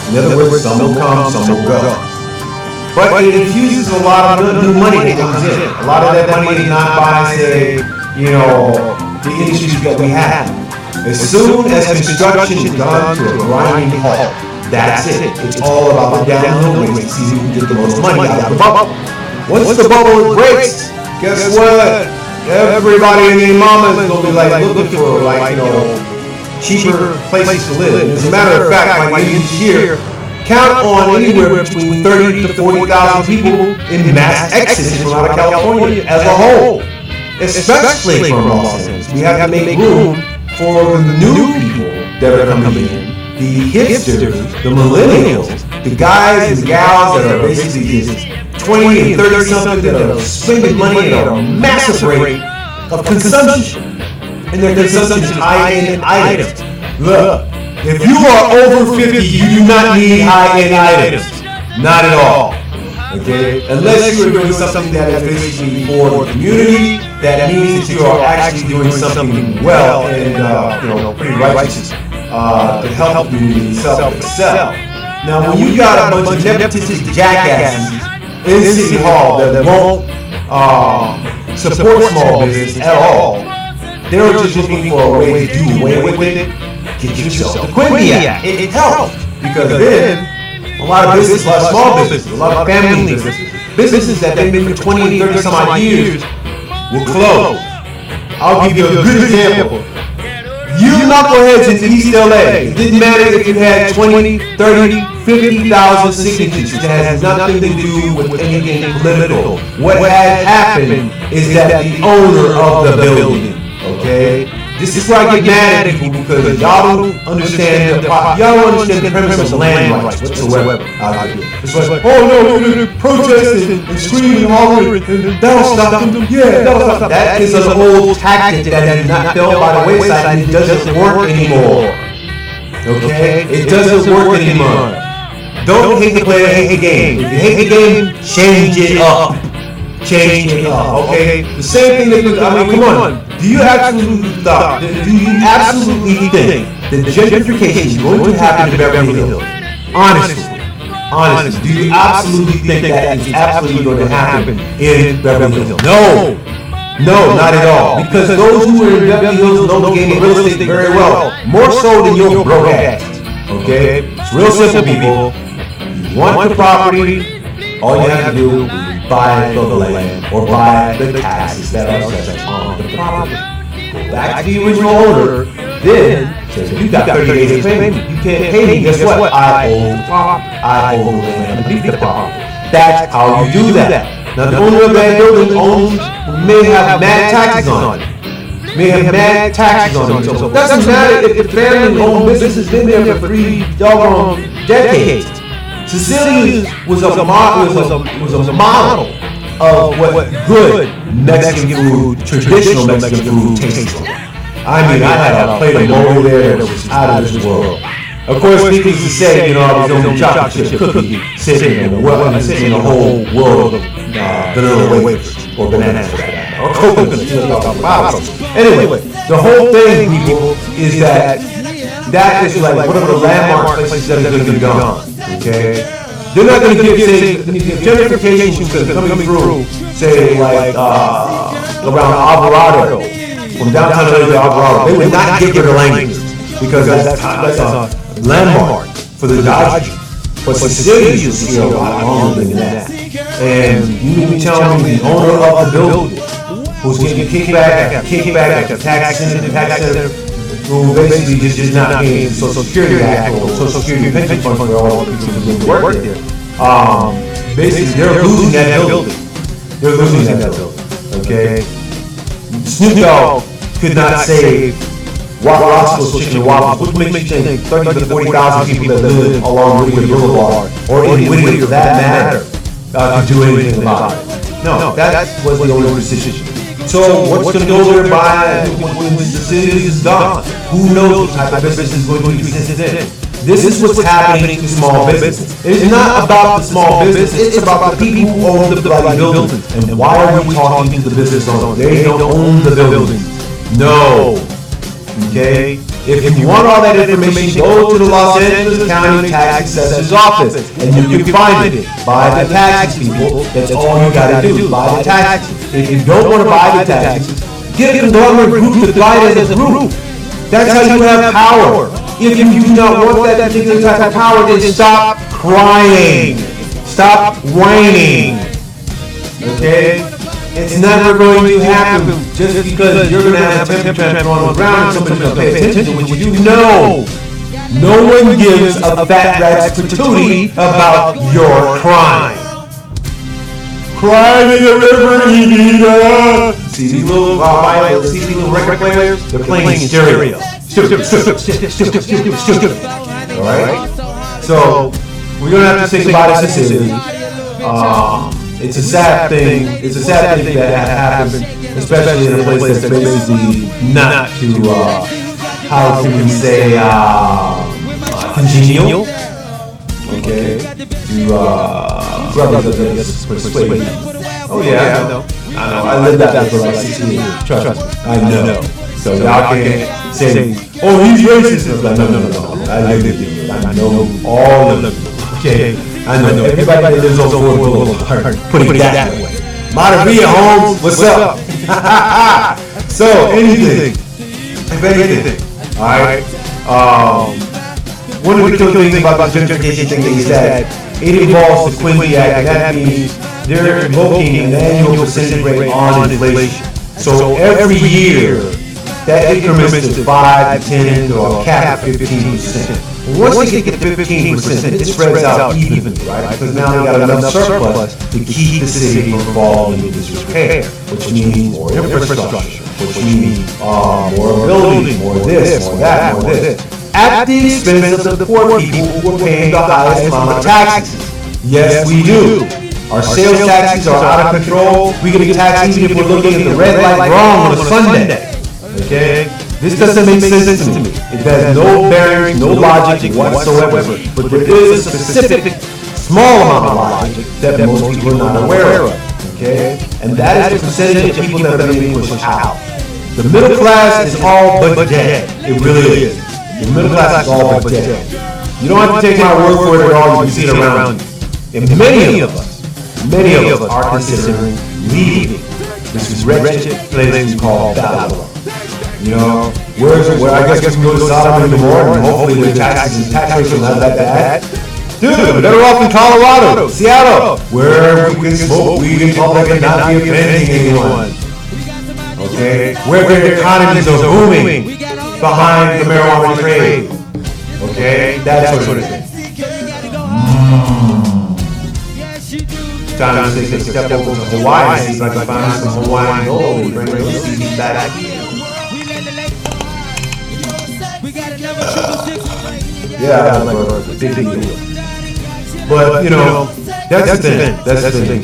In other words, some will come, some will go. But it infuses a lot of new money that comes in. A lot of that money is not by, say, you know, the industries that we have. As soon as construction is done to a grinding halt, that's it. It's all about the downhill race. See who can get the most money out of the bubble. Once the bubble breaks, guess what? Everybody and their mama is gonna be like looking for like, you know, cheaper places to live. As a matter of fact, by the end of this year, count on anywhere between 30 to 40,000 people in mass exodus from out of California as a whole, especially from Los Angeles. We have to make room for the new people that are coming in, the hipsters, the millennials, the guys and gals that are basically just 20 and 30 something that are spending money at a massive rate of consumption. And their consumption is high-end items. Look, if you are over 50, you do not need high-end items. Not at all. Okay? Unless you are doing something that is basically for the community, that means that you are actually doing something well and you know, pretty righteous to help the community itself excel. Now, when you got a bunch of nepotistic jackasses in City Hall that won't support small business at all, they're just looking for a way to do away with it. Get yourself the Quimby Act. It helps because then a lot of business, a lot of small businesses, a lot of family businesses that they've been for 20 and 30 some odd years will close. I'll give you a good example. You knuckleheads in East LA, it didn't matter if you had 20, 30, 50,000 signatures. It has nothing to do with anything political. What had happened is that the owner of the building, okay? This is where I get mad at people because y'all don't understand the premise of land rights whatsoever out here. It's like, oh no, we're going to protest and scream and holler and that'll stop them. Yeah, that'll stop them. That is an old tactic that is not fell by the wayside and it doesn't work anymore. Okay? It doesn't work anymore. Don't hate the player, hate the game. If you hate the game, change it up. Change it up, okay? The same thing that, I mean, come on. Do you absolutely think that gentrification is going to happen in Beverly Hills? Honestly, do you absolutely think that is absolutely going to happen in Beverly Hills? No, not at all. Because those who are in Beverly Hills know the game of real estate very well, more so than your broke ass. Okay? It's real simple, people. You want the property, all you have to do is buy the land or buy the taxes that are set on the property. Go back to the original owner, then says you got 30 days to pay me. You can't pay me. Guess what? I own the property. I own the land underneath the property. That's how you do that. Now the owner of that building may have mad taxes on it. So it doesn't matter if the family-owned business has been there for 3 doggone decades. Sicilia's was a model of what good Mexican food, traditional Mexican food tastes like. I mean, I had a plate of mole there that was out of this world. Of course, people used to say, you know, I was on the chocolate chip cookie sitting in a whole world of vanilla wafers or bananas or coconuts. Anyway, the whole thing, people, is that is like one of the landmark places that are going to be gone. Okay, they're not going to give, say, gentrification coming through, say, like around Alvarado, from downtown LA to Alvarado. They would not get rid of language because that's a landmark for the Dodgers. But Sicilia is here a lot longer than that. And you need to tell me the owner of the building, who's getting kickback after tax center, who basically just not paying Social Security Act or Social Security pension fund for all the people who work there. Basically, they're losing that building. Okay? Snoop Dogg could not save Roscoe's Chicken and Waffles, which makes you think 30 to 40,000 people that live along Whittier Boulevard, or in Whittier for that matter, to do anything about it. No, that was the owner's decision. So what's going to go there by when the city is gone? Who knows what type of business is going to exist then? This is what's happening to small business. It is not about the small business, it's about the people who own the bloody buildings. And why are we talking to the business owners? They don't own the buildings. No. Okay? If you want all that information, go to the Los Angeles County Tax Assessor's Office, and you can find it. Buy the taxes, people. That's all you gotta do. Buy the taxes. If you don't want to buy the taxes, get a conglomerate group to buy it as a group. That's how you have power. If you do not want that particular type of power, then stop crying. Stop whining. Okay? It's never going to happen just because you're going to have a temper tantrum on the ground and somebody's going to pay attention to what you do. No! No one gives a fat rat's patootie about your crime. Crying in the river, Evita. See these little record players? They're playing in stereo. Alright? So, we're going to have to say goodbye to Cecilia. It's a sad thing. It's a sad thing that happens, especially in a place that's basically not to, how can we say, congenial. Okay? To, brothers of this persuasion. Oh yeah, I know. I lived that for like 16 years. Trust me. I know. So y'all can't say, oh, he's racist. No. I lived it. I know all of them. Okay? I know everybody that lives on Fort Boulevard, putting it that way. Monterey Holmes, what's up? So, anything, if anything, alright? One of the cool things about the gentrification thing is that it involves the Quincy Act, and that means they're invoking an annual percentage rate on inflation. So, every year, that increments to 5, 10, or a cap of 15%. Once you get to 15%, it spreads out evenly, right? Because now they got enough surplus to keep the city from falling into disrepair, which means more infrastructure, which means more buildings, more this, more that, more this. At the expense of the poor people who are paying the highest amount of taxes. Yes, we do. Our sales taxes are out of control. We get taxed even if we're looking at the red light wrong on a Sunday. Okay? This doesn't make sense to me. It has no bearing, no logic whatsoever. But there is a specific small amount of logic that most people are not aware of. Okay? And that is the percentage of people that are being pushed out. The middle class is all but dead. It really is. The middle class is all but dead. You don't have to take my word for it at all. You can see it around you. And many of us are considering leaving this wretched place called Babylon. You know, where I guess we can go to Sodom and Gomorrah, and hopefully the tax rates are not that bad. Dude, we're better off in Colorado, Seattle, where we can smoke weed in public and not be offending anyone. Okay, where the economies are booming behind the marijuana trade. Okay, that sort of thing. Time to take a step over to Hawaii and see if I can find some Hawaiian gold and bring those CDs back here. Yeah, I like a big deal. But, you know, that's the thing. That's the thing.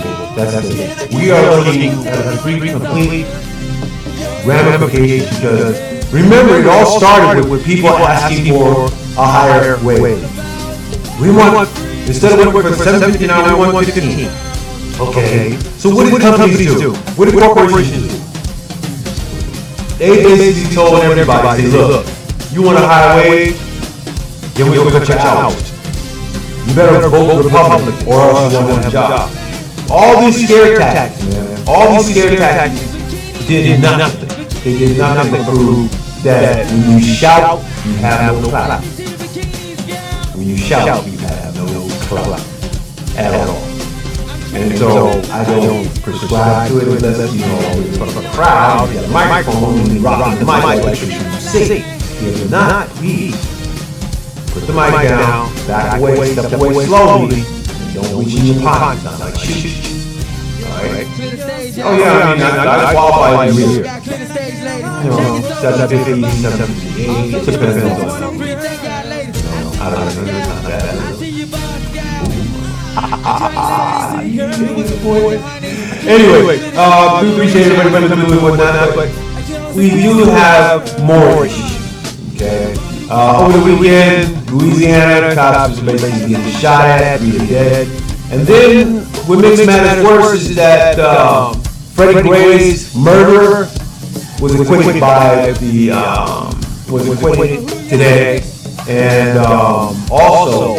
We are looking at a complete ramification because, remember, it all started with people asking for a higher wage. We want, instead of working for $7.50 now, we want $15. Okay, so what did companies do? What did corporations do? They basically told everybody, say, look, you want a higher wage? Then we'll cut your hours. You better vote Republican or else you won't have a job. All these scare tactics, man, all these scare tactics did nothing. They did nothing to prove that when you shout, you have no clout. When you shout, you have no clout at all. And so I don't prescribe to it unless, you know, in front of a crowd, you got a microphone, and you're rocking the mic like you sing. If not, please put the mic down, back away, step away slowly, and don't reach in your pocket, not like shoot. Alright? Oh yeah, I mean, I qualify you here. You know, 750, 758, it depends on, I don't know, it's not that. Anyway, we appreciate everybody coming and whatnot, but we do have more issues. Okay. Over the weekend, Louisiana cops was basically getting shot at, really dead. And then what makes matters worse is that Freddie Gray's murderer was acquitted by the was acquitted today, and also,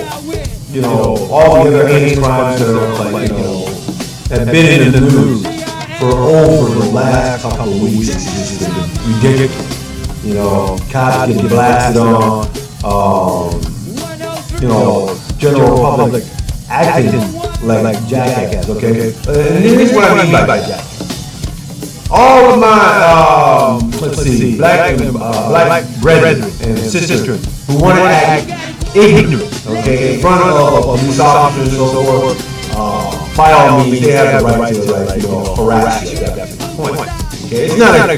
you know, all the other heinous crimes that are like, you know, have been in the news for over the last couple of weeks. It's just been ridiculous. You know, cops getting blasted on, you know, general public acting like jackasses, okay? And here's what I mean by jackass. All of my, let's see, black brethren and sisters who want to act ignorant, okay, in front of police officers and so forth, by all means, they have the right to, like, you know, harass you at that point. Okay, it's not a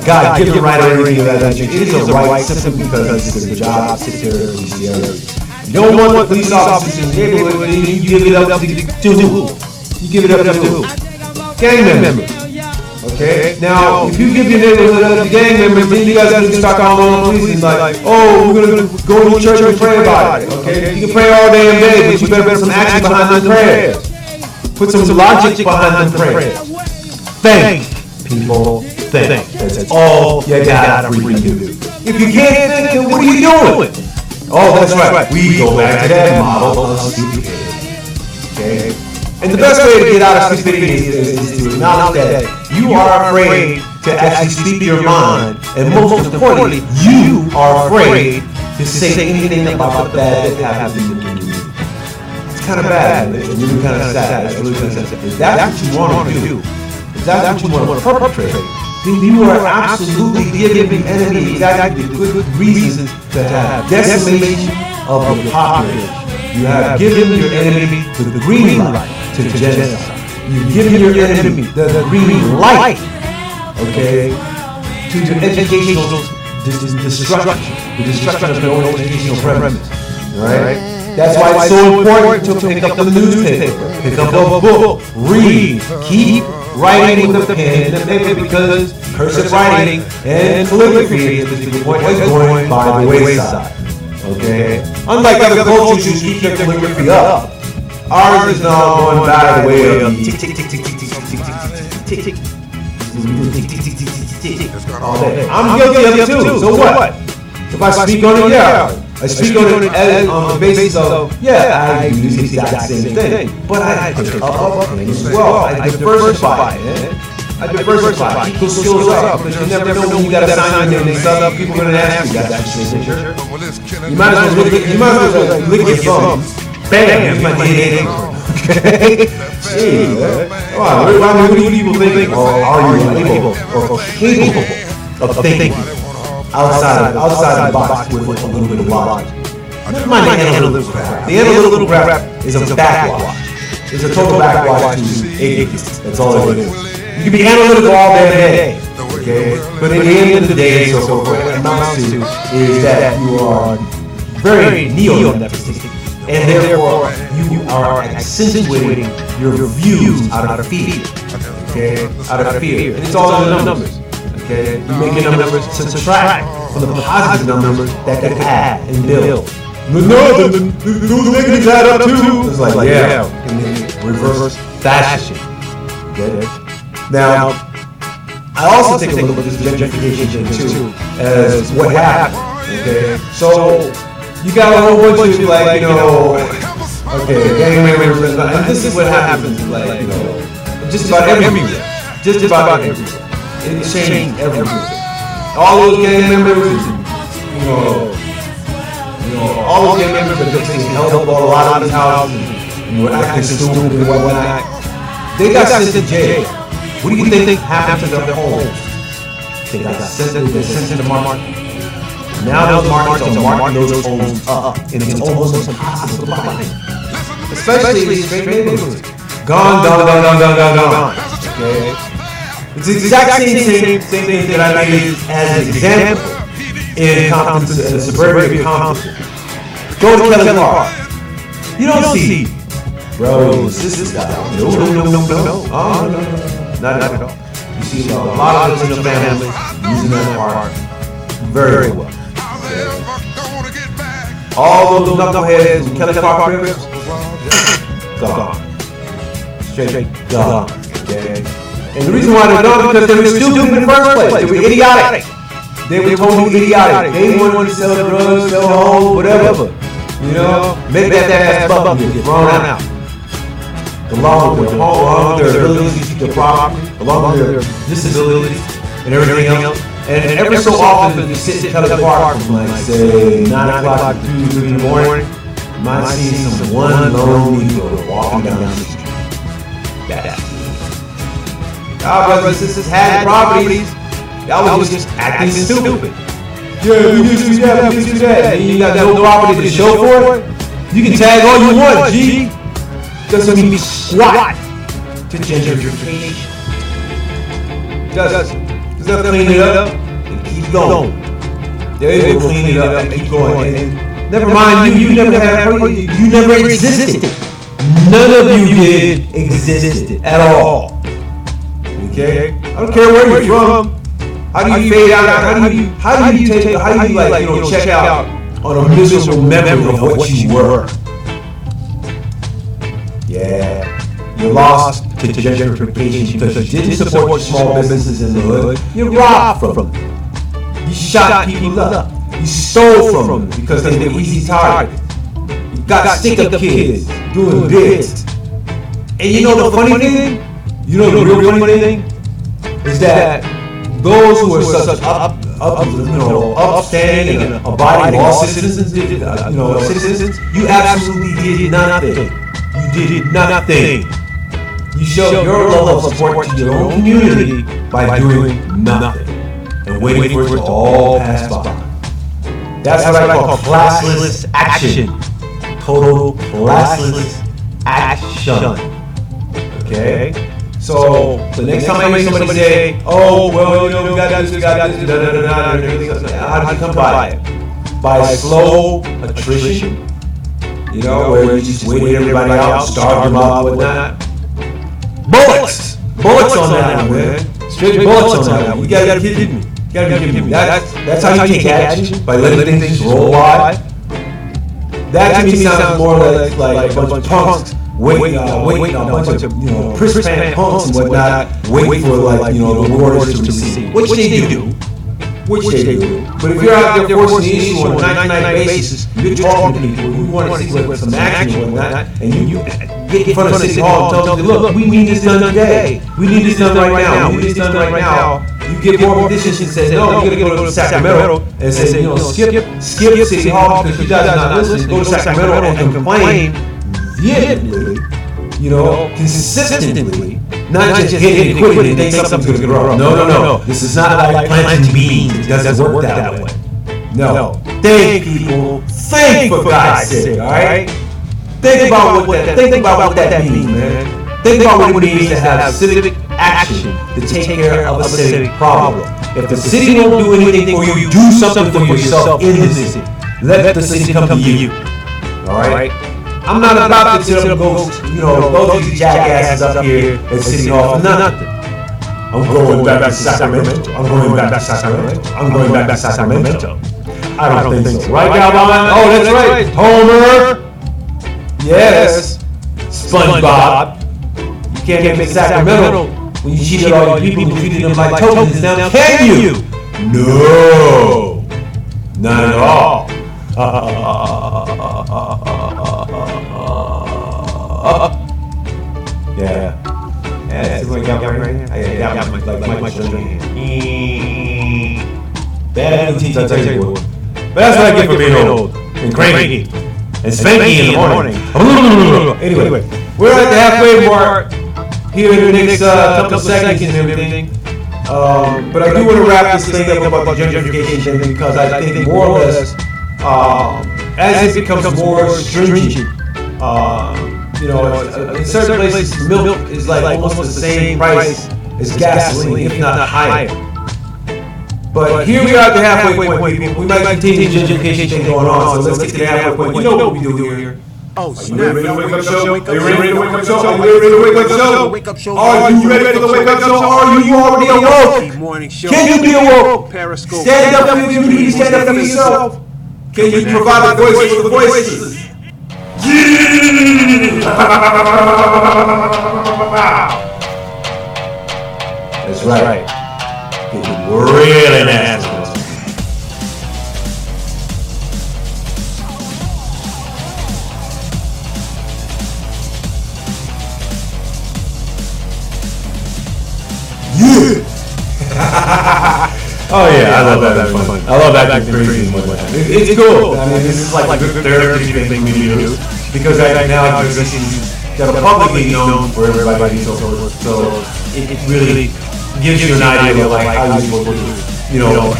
God-given right or anything of that nature. It is a right simply because it's their job to take care of police areas. You don't want the police officers in the neighborhood, then you give it up to who? You give it up to who? Gang members. Okay? Now, if you give your neighborhood up to gang members, then you guys can start calling on the police and like, oh, we're going to go to church and pray about it. Okay? You can pray all day and day, but you better put some action behind them prayers. Put some logic behind them prayers. Think, people, think. That's all you gotta freaking do. If you can't think, then what are you doing? Oh, that's right. We go back to that model of stupidity. Okay? And the best way to get out of stupidity is to acknowledge that you are afraid to actually speak your mind, and most importantly, you are afraid to say anything about the bad that happened to you. It's kind of bad. It's really kind of sad. It's really kind of sad. If that's what you want to do, if that's what you want to perpetrate, then you are absolutely giving the enemy exactly the good reasons to have decimation of the population. You have given your enemy the green light to genocide. You've given your enemy the green light, okay, to educational destruction, the destruction of your educational premise, right? That's why it's so important to pick up the newspaper, pick up a book, read, keep writing with the pen and the paper, because cursive writing and calligraphy is going by the wayside. Okay? Unlike other cultures who keep their calligraphy up, ours is now going by the way of tick, tick, tick, tick, tick, tick, tick, tick, tick, tick, all day. I'm guilty of it too, so what? If I speak on it, yeah. I speak on it on the basis of, yeah, I do the exact same thing, but I pick up things as well. I diversify it. I diversify. Keep those skills up, because you never know when you got to sign your name up. People are going to ask you, got that signature? You might as well lick your thumb. Bam! You might hit it. Okay? Gee, come on, what do people think? Or are you able or capable of thinking outside the box with a little bit of logic? Never mind the analytical crap. The analytical crap is a backwash. It's a total backwash to ignorance. That's all it is. You can be analytical all day, okay? But at the end of the day, so what it amounts to is that you are very neo-Nepotistic, and therefore you are accentuating your views out of fear, okay? Out of fear, and it's all in the numbers, okay? You make your numbers to subtract from the positive numbers that can add and build. No, those negatives add up too. It's like, yeah, in reverse fashion, okay? Now, I also take a look at this gentrification too as what happened, okay? So, you got a whole bunch of like, you know, okay, gang members, and this is what happens, like, you know, just about everywhere. Just about everywhere. It changed everywhere. All those gang members, you know, all those gang members that basically held up a lot of these houses and were acting stupid and whatnot, they got sent to jail. What do you think happened to their homes? They got sent to the market. Now those markets are marking those homes up, and it's almost impossible to buy them. Especially in straight neighborhoods. Gone. Okay? It's the exact same thing that I made as an example in Compton, suburban Compton. Go to Kelly Park. You don't see bros, sisters, no. Oh, no. Not at all. You see a lot of Latino families using that park very well. Okay. All those knuckleheads in Kelly Park cribs, gone. Straight gone. Okay. And the reason why they're gone is because they were stupid in the first place. They were idiotic. They were totally idiotic. They wanted to sell drugs, sell homes, whatever. You know, make that ass buck get thrown out. Along with their abilities to keep their property, along with their disabilities and everything else. And every so often you sit in Kelly Park from like say 9 o'clock to 2, 3 in the morning, you might see some one lone Negro walking down the street. That's y'all brothers and sisters had properties. Y'all was just acting stupid. Yeah, we just do that, we just do that. And you got no property to show for it. You can tag all you want, G. Doesn't mean squat to gentrification. Does they'll clean it up and keep going. They will clean it up and keep going. And never mind you never existed. None of you did existed at all. Okay? I don't care where you're from. How do you fade out? How do you check out on a miserable memory of what you were? Yeah, you lost to gentrification because you didn't support small businesses in the hood. You robbed from them. You shot people up. You stole from them because they were easy targets. You got stick-up kids doing bits. And you know the funny thing? You know the real funny thing? Is that those who are such upstanding and abiding law citizens, you absolutely did nothing. You did nothing. You showed your level of support to your own community by doing nothing and waiting for it to all pass by. That's what I call classless action. Total classless action. Okay? So the next time I hear somebody say, oh, well, we got this, and everything else, how do you come by it? By slow attrition, where you just wait everybody out, starve them out, whatnot. Bullets on that one, man. Straight bullets on that one. You gotta be kidding me. That's how you take action, by letting things roll by. That to me sounds more like a bunch of punks. Waiting a bunch of priss-pant punks and whatnot, waiting for the warriors to receive, which they do. But if you're out there forcing the issue on a night-to-night basis, you're talking to people, you want to see some action and whatnot, and you get in front of City Hall and tell them, look, we need this done today. We need this done right now. We need this done right now. You get more petitions and say, no, you're going to go to Sacramento and say, skip City Hall because you guys are not listening. Go to Sacramento and complain vehemently, consistently, not just hit it and quit it and think something's going to grow. No. This is not like planting beans. It doesn't work that way. No. Think, people. Think, for God's sake, all right? Think about what that means, man. Think about what it means to have civic action to take care of a civic problem. If the city won't do anything for you, do something for yourself in the city. Let the city come to you. All right? I'm not about to tell them those jackasses up here at City Hall for nothing. I'm going back to Sacramento. I'm going back to Sacramento. I don't think so. Right, Galvan? Oh, that's right. Homer. Yes. SpongeBob. You can't make Sacramento when you cheated all your people and treated them like tokens. Now, can you? No. Not at all. Yeah, it's like got right here. I got my bad teeth, I'll tell you what. But that's what I get for being old and cranky and spanky in the morning. Anyway, we're at the halfway mark here in the next couple seconds and everything. But I do want to wrap this thing up about the gentrification thing because I think more or less, as it becomes more stringent, in certain places, milk is like almost the same price as gasoline, if not higher. But here we are at the halfway point, people. We might continue the gentrification thing going on, so let's get to the halfway point. You know what we do here. Oh, snap. Are you ready for the wake up show? Are you ready for the wake up show? Are you ready for the wake up show? Are you ready for the wake up show? Are you already awoke? Can you be awoke? Periscope. Stand up for you. Stand up for yourself. Can you provide a voice for the voiceless? That's right. Getting really nasty. Oh yeah, I love that. Fun. I love acting crazy. It's cool. I mean, this is like a good therapy thing we do because now this is that are publicly known for everybody and so forth. So it really gives you an idea of like how you're supposed to,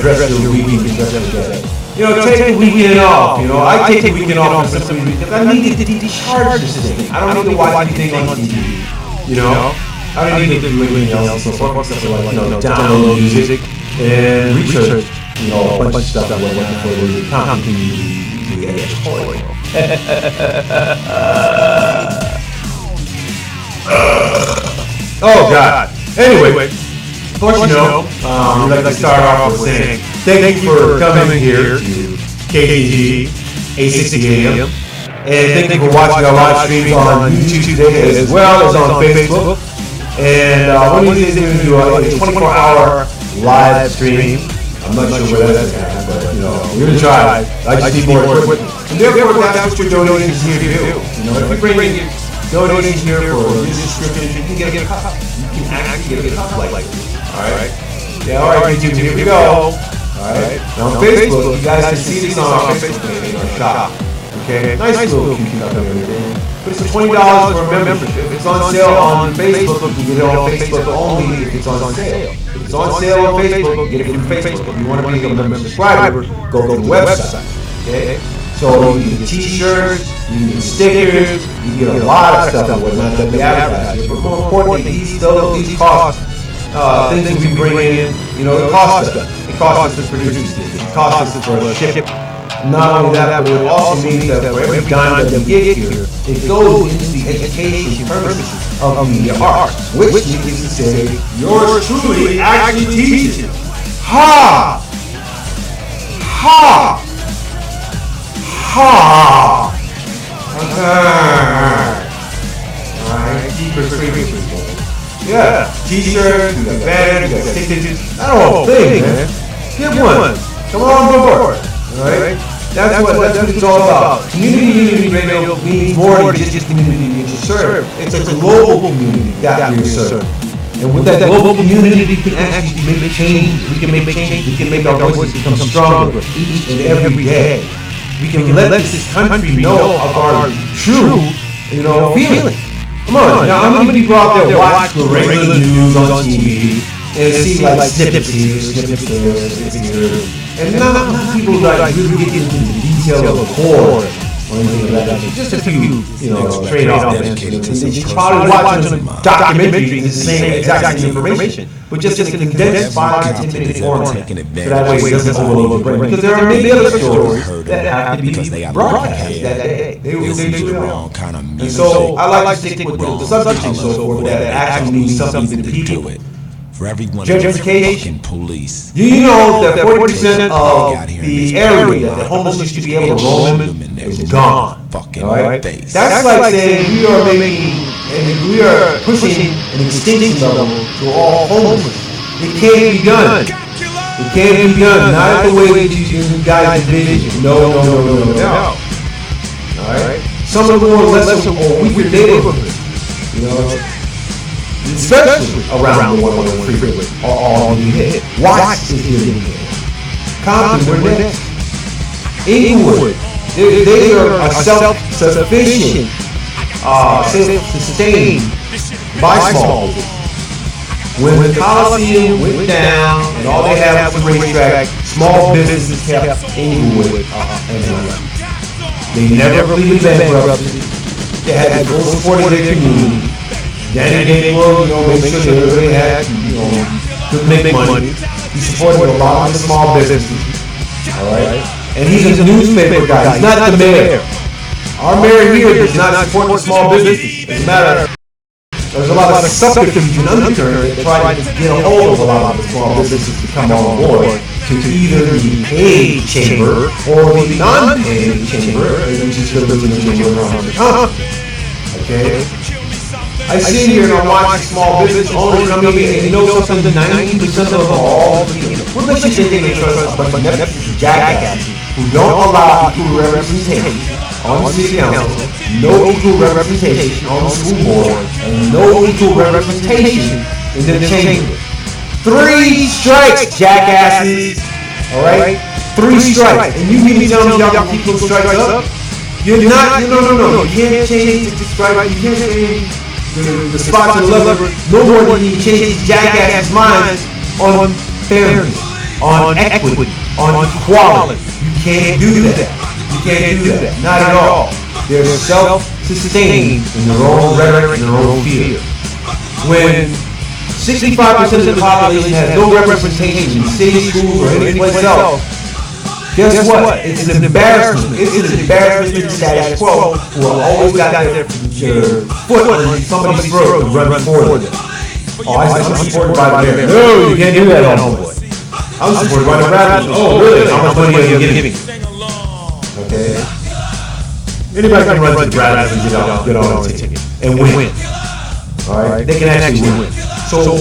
dress your week and dress your day. Take the weekend off. I take the weekend off for some reason because I need to decharge this thing. I don't need to watch anything on TV. I don't need to do anything else. So fuck stuff like download music. And research, a bunch of stuff that went for the content to exploit. Oh God. Anyway, of course we'd like to start off with saying thank you for coming here to Ktng 860 AM, and thank you for watching our live streams on YouTube today as well as on Facebook. And one of these days we're going to do a 24-hour live stream. I'm not sure where that's going to happen, but we're going to try. I just need more equipment. And therefore, that's what your donations here to do. If you bring in your donations here for this subscription, you can get a cup. You can actually get a cup like this. Alright? Yeah, alright, YouTube, here we go. Alright? Now on Facebook, you guys can see this on our Facebook page, in our shop. Okay? Nice little cute cup and everything. But it's $20 for a membership. If it's on sale on Facebook, you can get it on Facebook only if it's on sale. If it's on sale on Facebook, get it from Facebook. If you want to be a member subscriber, go to the website. Okay? So you get t-shirts, you get stickers, you get a lot of stuff that we advertise. But more importantly, these cost things we bring in, it costs us. It costs us to produce these things. It costs us for ship. Not only that, but it also means that for every dime that we get here, it goes into the education purposes of media arts, which means to say, yours truly actually teaches. Ha! Ha! Ha! Alright, yeah, t-shirts, you got banners, you got stickers, that whole thing, man. Get one. Come on board. Alright? That's what it's all about. Community radio means more than just community you serve. It's a global community that we serve. And with that global community, we can actually make change. We can make change. We can make our voices become stronger each and every day. We can let this country know of our true, feeling. Come on. Now, how many people out there watch the regular news on TV and see like snippets here, snippets there, snippets here? And not people like really get into the detail of the core or anything like that. Just a few, trade-off educators. You're probably watching a documentary, the same exact information, but just in a condensed 5 to 10 minute format. So that way it doesn't overload the brain. Because there are many other stories that have to be broadcast that day. They do wrong kind of music. And so I like to stick with the subjects and so forth that actually means something to people. For everyone gentrification, police. Do you know that 40% of the area that homeless used to be able to roam in is gone? Right? That's like saying we are pushing an extinction level to all homeless. It can't be done. It can't be done. Not the way that you guys envision. No. All right. Some of the more lesser or weaker neighborhoods, especially around the 113 freeway, are all being hit. Watts is getting hit. Compton, we're next. Inglewood, they are self-sufficient, self-sustained by small business. When the Coliseum went down and all they had was a racetrack, small businesses kept Inglewood and they never pleaded bankruptcy. They had to go support their community. Danny Gable, make sure that everybody had, could make money. He supported a lot of the small businesses. Alright? And he's a newspaper guy. He's not the mayor. Our mayor here does not support the small businesses. As a matter of there's a lot of subterfuge and undercurrent that try to get a hold of a lot of the small businesses to come on board to either the paid chamber or the non-paid chamber, which is the chamber of okay? I sit here and I watch small business owners coming in and something, 90% of them are all we're basically taking a trust a bunch of Netflix jackasses who don't allow equal representation on the city council, no equal representation on the school board, and no equal representation in the chamber. 3 strikes, jackasses. All right, 3 strikes, and you mean to tell me y'all can keep those strikes up? You're not. No. You can't change the strike. You can't change the spot to the level. No more than you change jackasses' minds on fairness, on equity, on equality. You can't do that. You can't do that. Not at all. They're self-sustained in their own rhetoric and their own fear. When 65% of the population has no representation in city, school, or any place else, guess what? It's an embarrassment. It's an embarrassment to the status quo who are always got their foot on somebody's throat and run for them. Oh, I'm supported by the mayor. No, you can't do that, homeboy. I'm supported by the rappers. Oh, really? How much money are you giving? Okay. Anybody can run to the rappers and get on a ticket and win. All right, they can actually win. So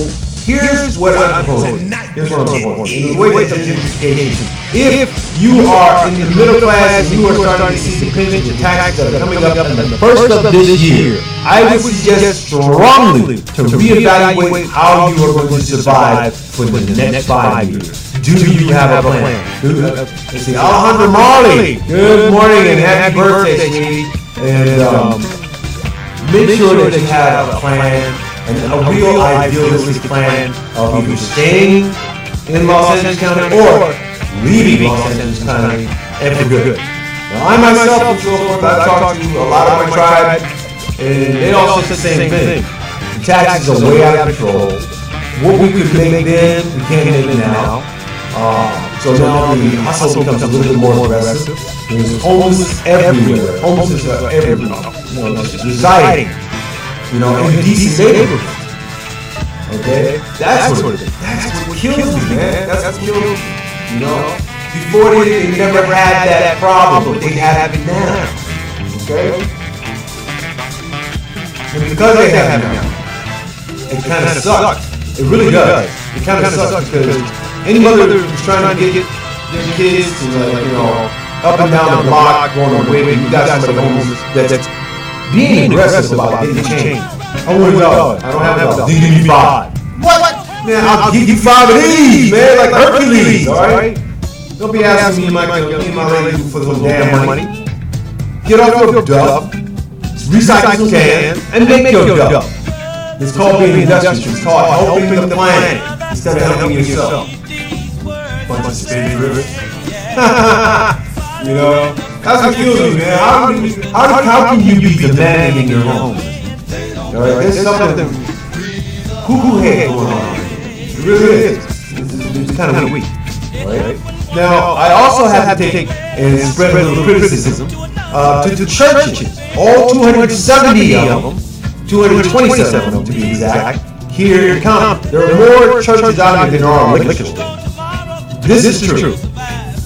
here's what I'm proposing. Here's what I'm proposing. In the way that gentrification, if you are in the middle class and you are starting to see the pensions and taxes that are coming up in the first of this year, I would suggest strongly to reevaluate how you are going to survive for the next 5 years. Do you have a plan? Let's see, Alejandro Marley. Good morning and happy birthday, sweetie. And make sure that you have a plan, and a real idealistic plan of either staying in Los Angeles County or leaving Los Angeles County and for good. Now, I myself, and so forth, I've talked to a lot of my tribe, and they all said the same thing. The taxes are way out of control. What we could make then, we can't make it now. So now the hustle becomes a little bit more aggressive. There's homeless everywhere. Homeless are everywhere. Residing, in decent neighborhoods. Okay? That's what kills me, man. That's what kills me. Before they never had that problem, but they have it now. Okay? And because they have it now, it kind of sucks. It really does. It kind of sucks because any mother who's trying to get their kids to, up and down the block, going away, you got somebody homeless that's being aggressive about getting change. I want $1. I don't have $1. Then give me 5. What? Man, I'll give you 5 of these, man, like Hercules, alright? Don't be asking me and my lady for some damn money. Get off your duff, recycle some cans, and make your duff. It's called being industrious. It's called helping the planet instead of helping yourself. Bunch of spinning rivers. That's what kills me, man. How can you be demanding in your home? There's something cuckoo head going on. It really is. It's kind of weak. Right? Now, I also have to take and spread a little criticism to churches. All 270 of them, 227 of them to be exact, here in Compton. There are more churches out here than there are liquor stores. This is true.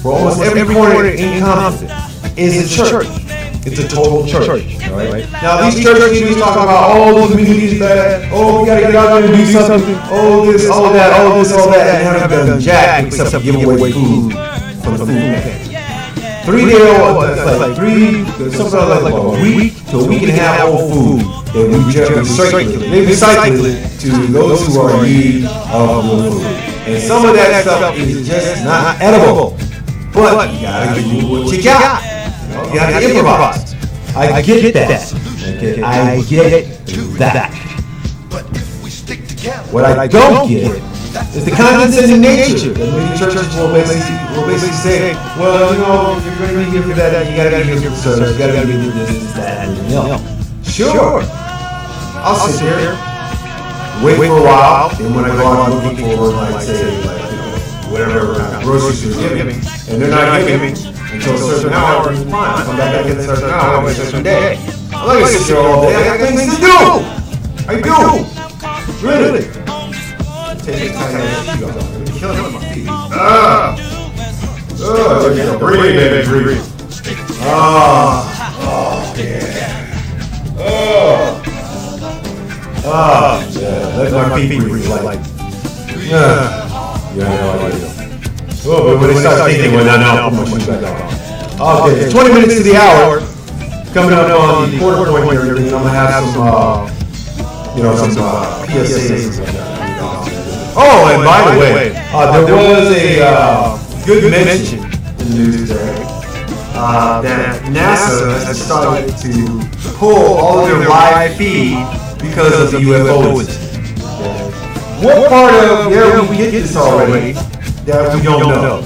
For almost every corner in Compton is a church. It's a total church. Right? Now these churches we talk about all the communities that we gotta get out there and do something. Oh this, all that, all this, all that, and haven't done jack except for giving away food from the food pantry. 3 day old, something like a week to a week and a half old food that we recycle it to those who are in need of the food. And some of that stuff is just not edible. But you gotta do what you got. You gotta improvise. I get that. Okay, I get that. What I don't get is the condescending nature that many churches will basically say, well, you're going to be here for that, you gotta be here for the service, you gotta be here for this, that, and the other. Sure. I'll sit there, wait for a while, and when I go out looking for, whatever kind of groceries they're giving, and they're not giving until a certain hour, fine, I'll come back at a certain hour, a certain day. I'm not going to sit there all day, I got things to do! I do! Really? Take this time to kill it with my feet. Breathe, baby, breathe. Yeah, let my feet breathe like. But when they start thinking, now, okay, 20 minutes to the hour. Coming up on the quarter point here, I'm gonna have some, some PSAs and stuff. Oh, and by the way, there was a good mention in the news today that NASA has started to pull all of their live feed because of the UFOs. What part of we get this already that we don't know?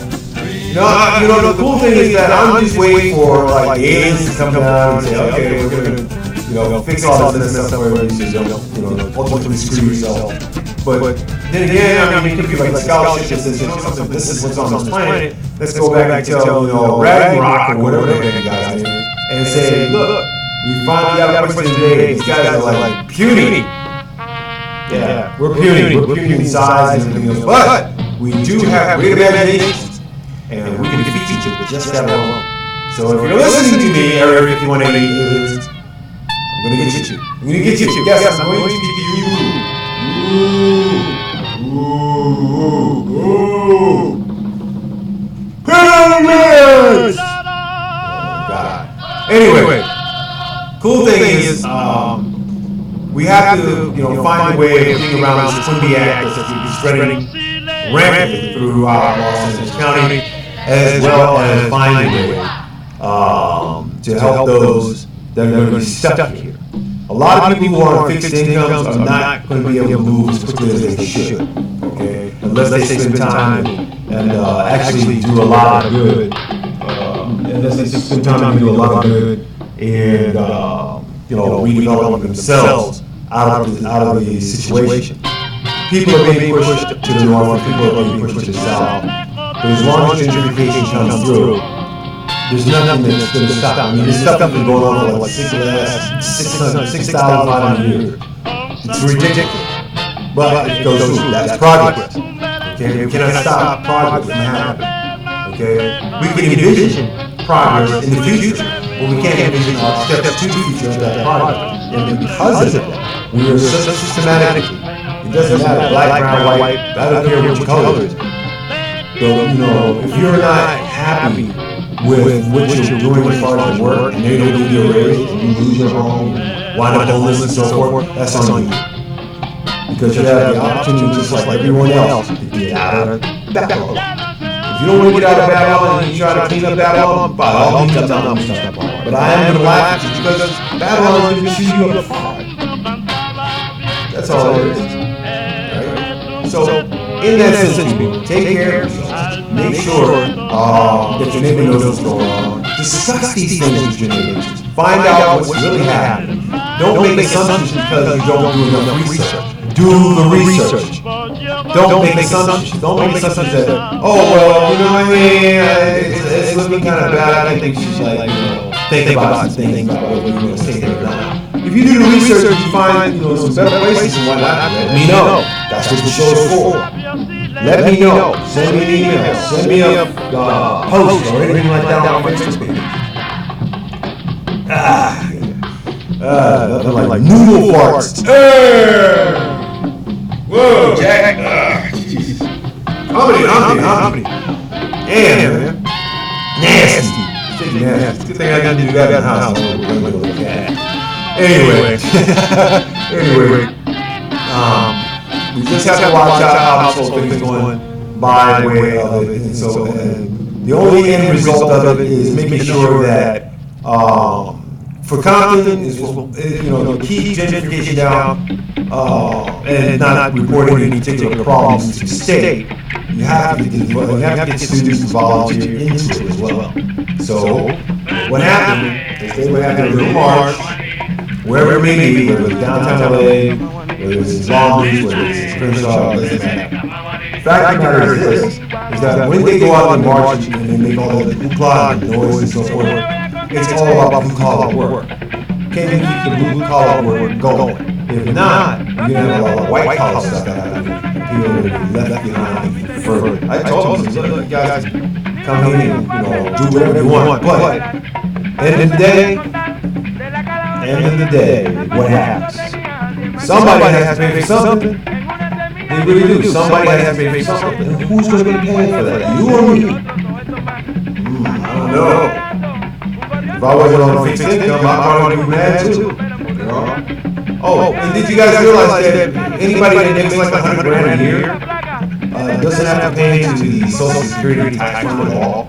You know, the cool thing is that I'm just waiting for like the aliens to come down and say, okay, we're gonna, fix all this stuff for you, so ultimately screw yourself. But then again, I mean, it could be like scholarship that says, this is what's on this planet. Let's go back and tell, Ragnarok or whatever the heck you guys name, and say, look, we finally got a question today. These guys are like puny. Yeah, we're puny in size and everything else, but we do have great imaginations, and we can defeat each other with just that alone. So if you're listening to me, Area 5188 aliens, I'm gonna get you. I'm gonna get you. Yes, I'm going to get you. Pyramids! God. Anyway, cool thing is, we have to, find a way of getting around this Twin B Act that's spreading rampantly throughout Los Angeles County, as well as finding a way to help those that are going to be stuck here. A lot of people who are on fixed incomes are not going to be able to move as quickly as they should, okay? Unless they spend time and actually do a lot of good. Unless they spend time and do a lot of good in, redeveloping themselves out of the situation. People are being pushed to the north, people are being pushed to the south. But as long as gentrification comes through, there's nothing that's going to stop. I mean, this stuff has been going on for like 6,500 years. It's ridiculous. But it goes through. That's progress. Okay? We cannot stop progress from happening. Okay? We can envision progress in the future, but we can't envision steps to the future of that progress. And because of that, we are so systematically, it doesn't matter, black, brown, white, I don't care which color it is. So, if you're not happy with what you're doing as far as your work, and they don't give you a raise, and you lose your home, wind up homeless and so forth, that's on you. Because you have the opportunity, just like everyone else, to get out of Babylon. If you don't want to get out of Babylon and you try to clean up Babylon, by all means, I'm not going to step on. But I am going to laugh at you because Babylon is going to chew you up hard. That's all it is. Right? So, in that sense, people, take care of yourself. Make sure that your neighbor knows what's going on. Discuss these things with your neighbors. Find out what's really happening. Don't make assumptions because you don't do enough research. Do the research. Don't make assumptions. Don't make assumptions that, it's looking kind of bad. I think she's think about what we're going to say there now. If you do the research and you find some better places and whatnot, let me know. That's what the show is for. Let me know. Send me an email. Send me a post or anything like that on Facebook. Nothing like noodle farts. Whoa, Jack. Jesus. Comedy. Damn, man. Nasty. Good thing I got to do that in the house. Anyway, we just have to watch out how this whole thing is going by way of it. And so, the only end result of it is making sure that for Compton is to keep gentrification down and not reporting any particular problems to the state. You have to get students to volunteer into it as well. So what happened is they would have a little march, wherever it may be, whether it's downtown LA, whether it's in Long Beach, whether it's in Crenshaw, it doesn't matter. The fact of the matter is this, is that when they go out and march and they make all the hoopla and noise and so forth, it's all about blue collar work. Can you keep the blue collar work going? If not, you're going to have a lot of white collar stuff happening. People are going to be left behind further. I told them, look, guys, come in and do whatever you want. But end of the day, what happens? Somebody has to pay for something. They really do. Somebody has to pay for something. And who's going to be paying for that? You or me? I don't know. If I wasn't on fixed income, I'd probably be mad too. Oh, and did you guys realize that anybody that makes like $100,000 a year it doesn't have to pay into the Social Security tax fund at all.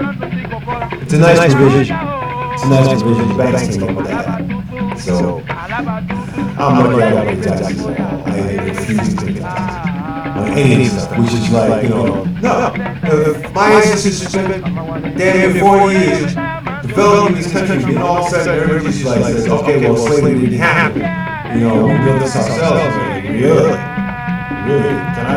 It's a nice provision. It's a nice provision. The banks came up with that. So, I'm not going to pay taxes at all. I refuse to pay taxes on any of this stuff, which is like, no. My ancestors spent damn near 40 years developing this country, and all of a sudden everybody's just like says, okay, well, slavery didn't happen. We built this ourselves. Really? Can I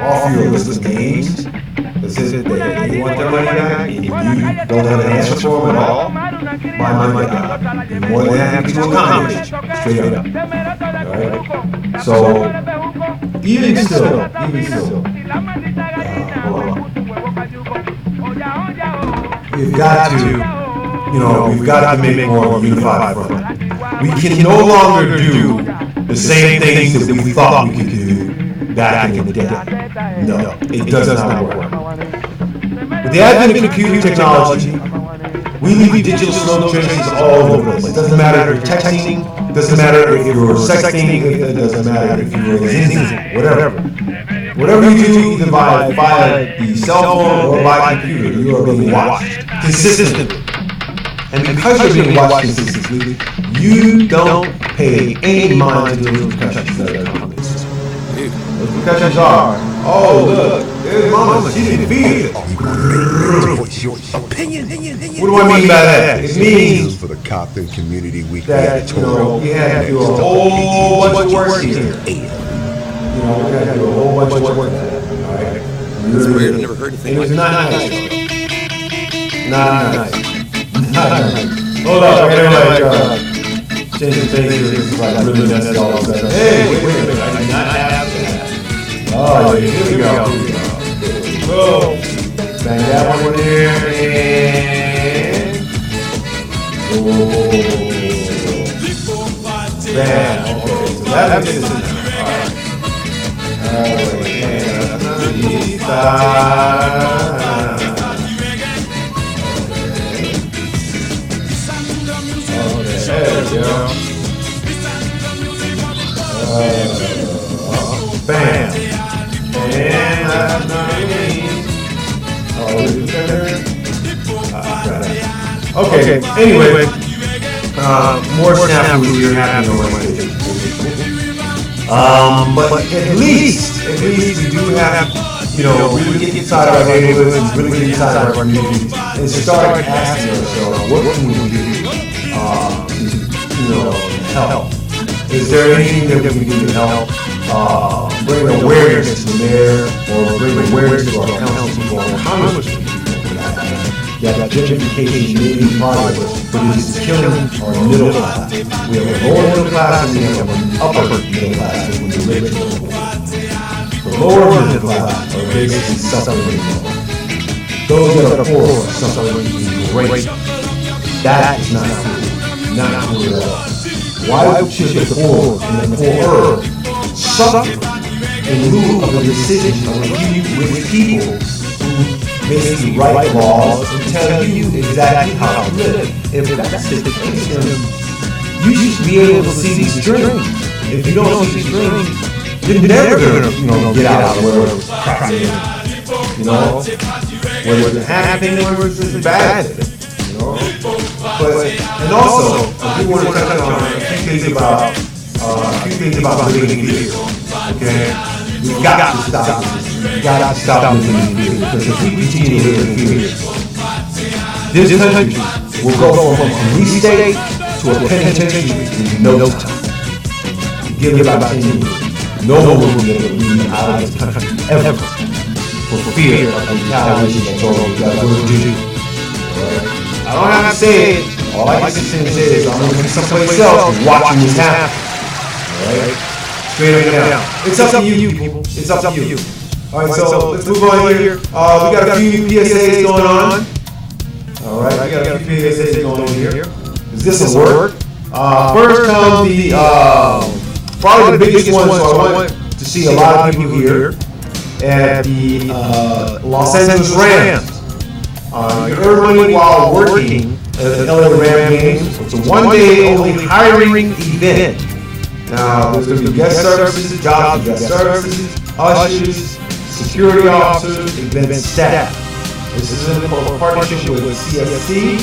offer you a list of names that says that they want their money back, and you don't have an answer for them at all? My money back. You're more than happy to accommodate. Straight up. Alright? So, even still, we've got to make more of a unified front. We can no longer do the same things that we thought we could do back in the day. No, it does not work. With the advent of computer technology, we leave digital snow traces all over the place. It doesn't matter if you're texting, it doesn't matter if you're sexting, it doesn't matter if you're zing, whatever. Whatever you do, either via the cell phone or by computer, you are being watched consistently. And because you're being watched consistently, you don't pay any mind to those repercussions that are coming. Those repercussions are, oh look, there's mama, she didn't feed it. What do I mean by that? It means for the Ktng community week that we have to do a whole bunch of work here. We gotta do a whole bunch of work. Alright? That's weird, I've never heard anything like that. Not nice. Hold up, we're gonna change the faces, like really messed all of a sudden. Hey, wait a minute, I do not have that. Oh, here we go. Bang that one there, and... Bam, okay, so that's it. There we go. Bam. And that's not okay, anyway, more snafus here happening on Wednesday. But at least we do have, really get inside our neighborhoods, really get inside our communities, and start asking ourselves, what can we do to help? Is there anything that we can do to help bring awareness to the mayor, or bring awareness to our council people, or congresspeople, that gentrification may be progress, but it is killing our middle class. We have a lower middle class and we have an upper middle class, and we have a rich middle class. The lower middle class are basically suffering. Those that are poor are suffering great. That is not true. Not true at all. Why should the poor and the poorer suffer in lieu of the decision of a few rich people who basically write laws and tell you exactly how to live? If that's the case, then you should be able to see these dreams. If you don't see these dreams, you're never gonna get out of where it's crap in. Whether it's a happy thing or whether it's a bad thing. And also, we want to touch on a few things about living in fear. Okay, we've got to stop this. We've got to stop living in fear, because if we continue to live in fear, this country will go from a police state to a penitentiary in no time. Give it about 10 years. No one will be able to leave out of this country ever for fear of retaliation that's all we got to do. I don't have to say it. All I can say is I'm going to be someplace else watching this happen. Alright? Straight up and down. It's up to you, people. It's up to you. Alright, so let's move on here. We got a few PSAs going on. Alright, we got a few PSAs going on here. Is this a word? First comes the, probably the biggest one, so I want to see a lot of people here at the Los Angeles Rams. You earn money while working at the LA Ram games. It's a one-day only hiring event. Now, there's going to be guest services, jobs, guest services, ushers, security officers, event staff. This is in partnership with CSC,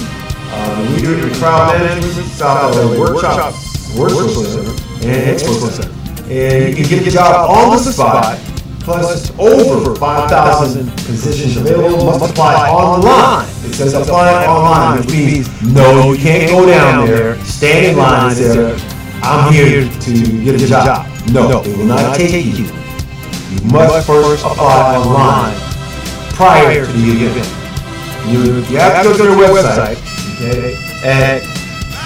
Media and Crowd Management, South LA Workshop Center, and Expo Center. And you can get the job on the spot, plus over 5,000 positions available, must apply online. It says apply online, which means no, you can't go down there, stand in line and say, I'm here to get a job. No, they will not take you. You must first apply online prior to the event. You have to go to their website, okay, at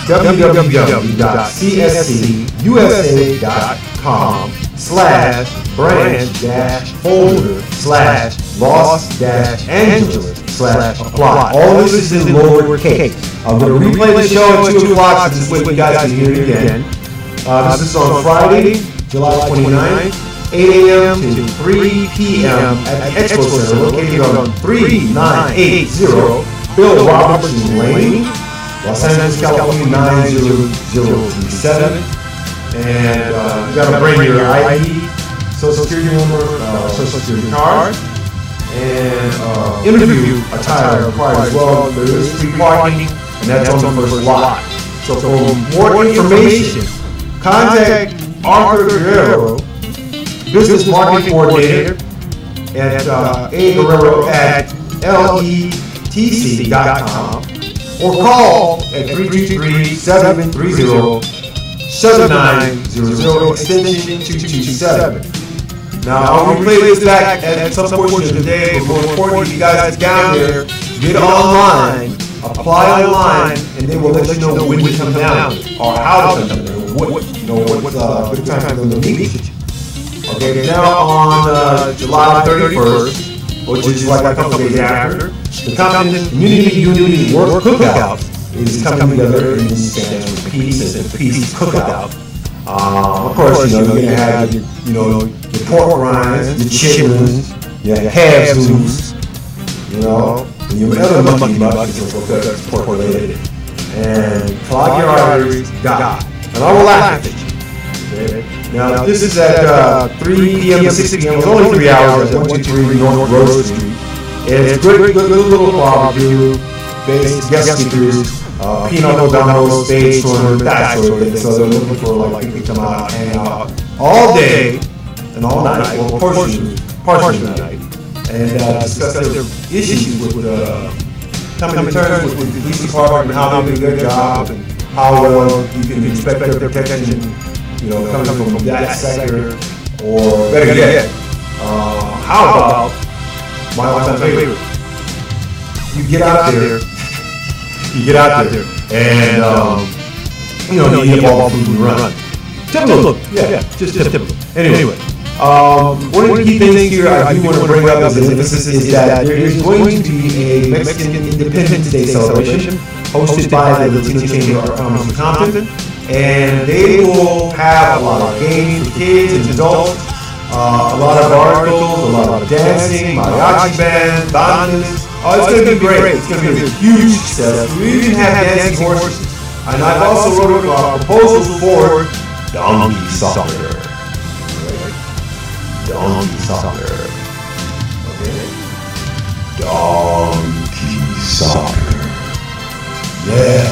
www.csc.com/branch-folder/Los-Angeles/apply. All this is in lowercase. I'm going to replay the show at 2 o'clock so this way you guys can hear it again. This is on Friday, July 29th, 8 a.m. to 3 p.m. at the Expo Center located on 3980 Bill Robertson Lane, Los Angeles, California 90037. And you gotta bring your ID, Social Security number, Social Security card, and interview attire required as well. There is free parking, and that's on the first lot. So for more information, contact Arthur Guerrero, Business Marketing Coordinator at aguerrero@letc.com, or call at 333-730-7900, extension 227. Now, I'll replay this back at some portion of the day, but more importantly, you guys get down there, get online, apply online, and they will let you know when to come down, or how to come down, what's good time for them to meet you. Okay, now on July 31st, which is like a couple days after, the Community Unity Work Cookout is coming together and stands for peace and the Peace Cookout. Of course, you're going to have your pork rinds, your chitlins, your half-zoos, and your other monkey buckets that's pork related. And clog your arteries, die. And I will laugh at you. Okay? Now, this is at 3 p.m. to 6 p.m. It's only 3 hours at 123 North Road Street. And it's good little barbecue, guest speakers, Pinochle Domino, stage tournament, that sort of thing. So they're looking for people to come out, hang out all day and all night, or portion of the night, and discuss their issues with coming to terms with the police department, how they do their job, and how well you can expect their protection, coming from that sector, or better yet, how about my all-time favorite? You get out there, and you eat up all the food and run. Typical, just typical. Anyway, one of the key things here I do want to bring up as an emphasis is that there is going to be a Mexican Independence Day celebration hosted by the Latino Chamber of Commerce in Compton, and they will have a lot of games for kids and adults, a lot of articles, a lot of dancing, mariachi bands, bandas. Oh, it's going to be great. It's going to be a huge success. We even have dancing horses. And I've also wrote a proposal for donkey soccer. Donkey soccer. Okay? Donkey soccer. Yeah.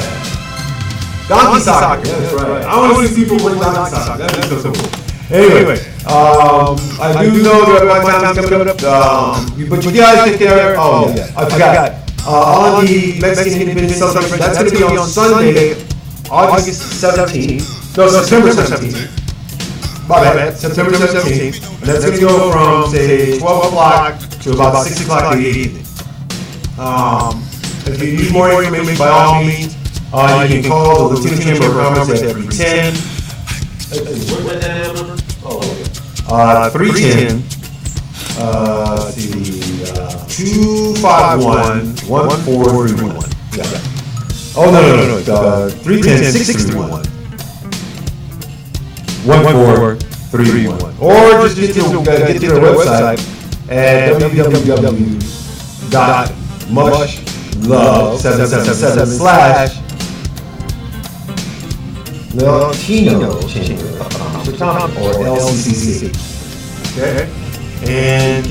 Donkey soccer. Yeah, that's right. I want to see people play donkey soccer. That's so cool. Anyway, I do know that my time's coming up. But you guys take care. Oh yeah, I forgot. On the Mexican Independence celebration, that's going to be on Sunday, August 17th. No, September 17th. My bad, September 17th. And that's going to go from say 12 o'clock to about 6 o'clock in the evening. If you need more information, by all means, you can call the Latino Chamber of Commerce at 310. 310 251-1431. Oh, no. 310-631. 1431. Or just get to their website at www.mushluv'd.Latino Chamber or LCCC. Okay? and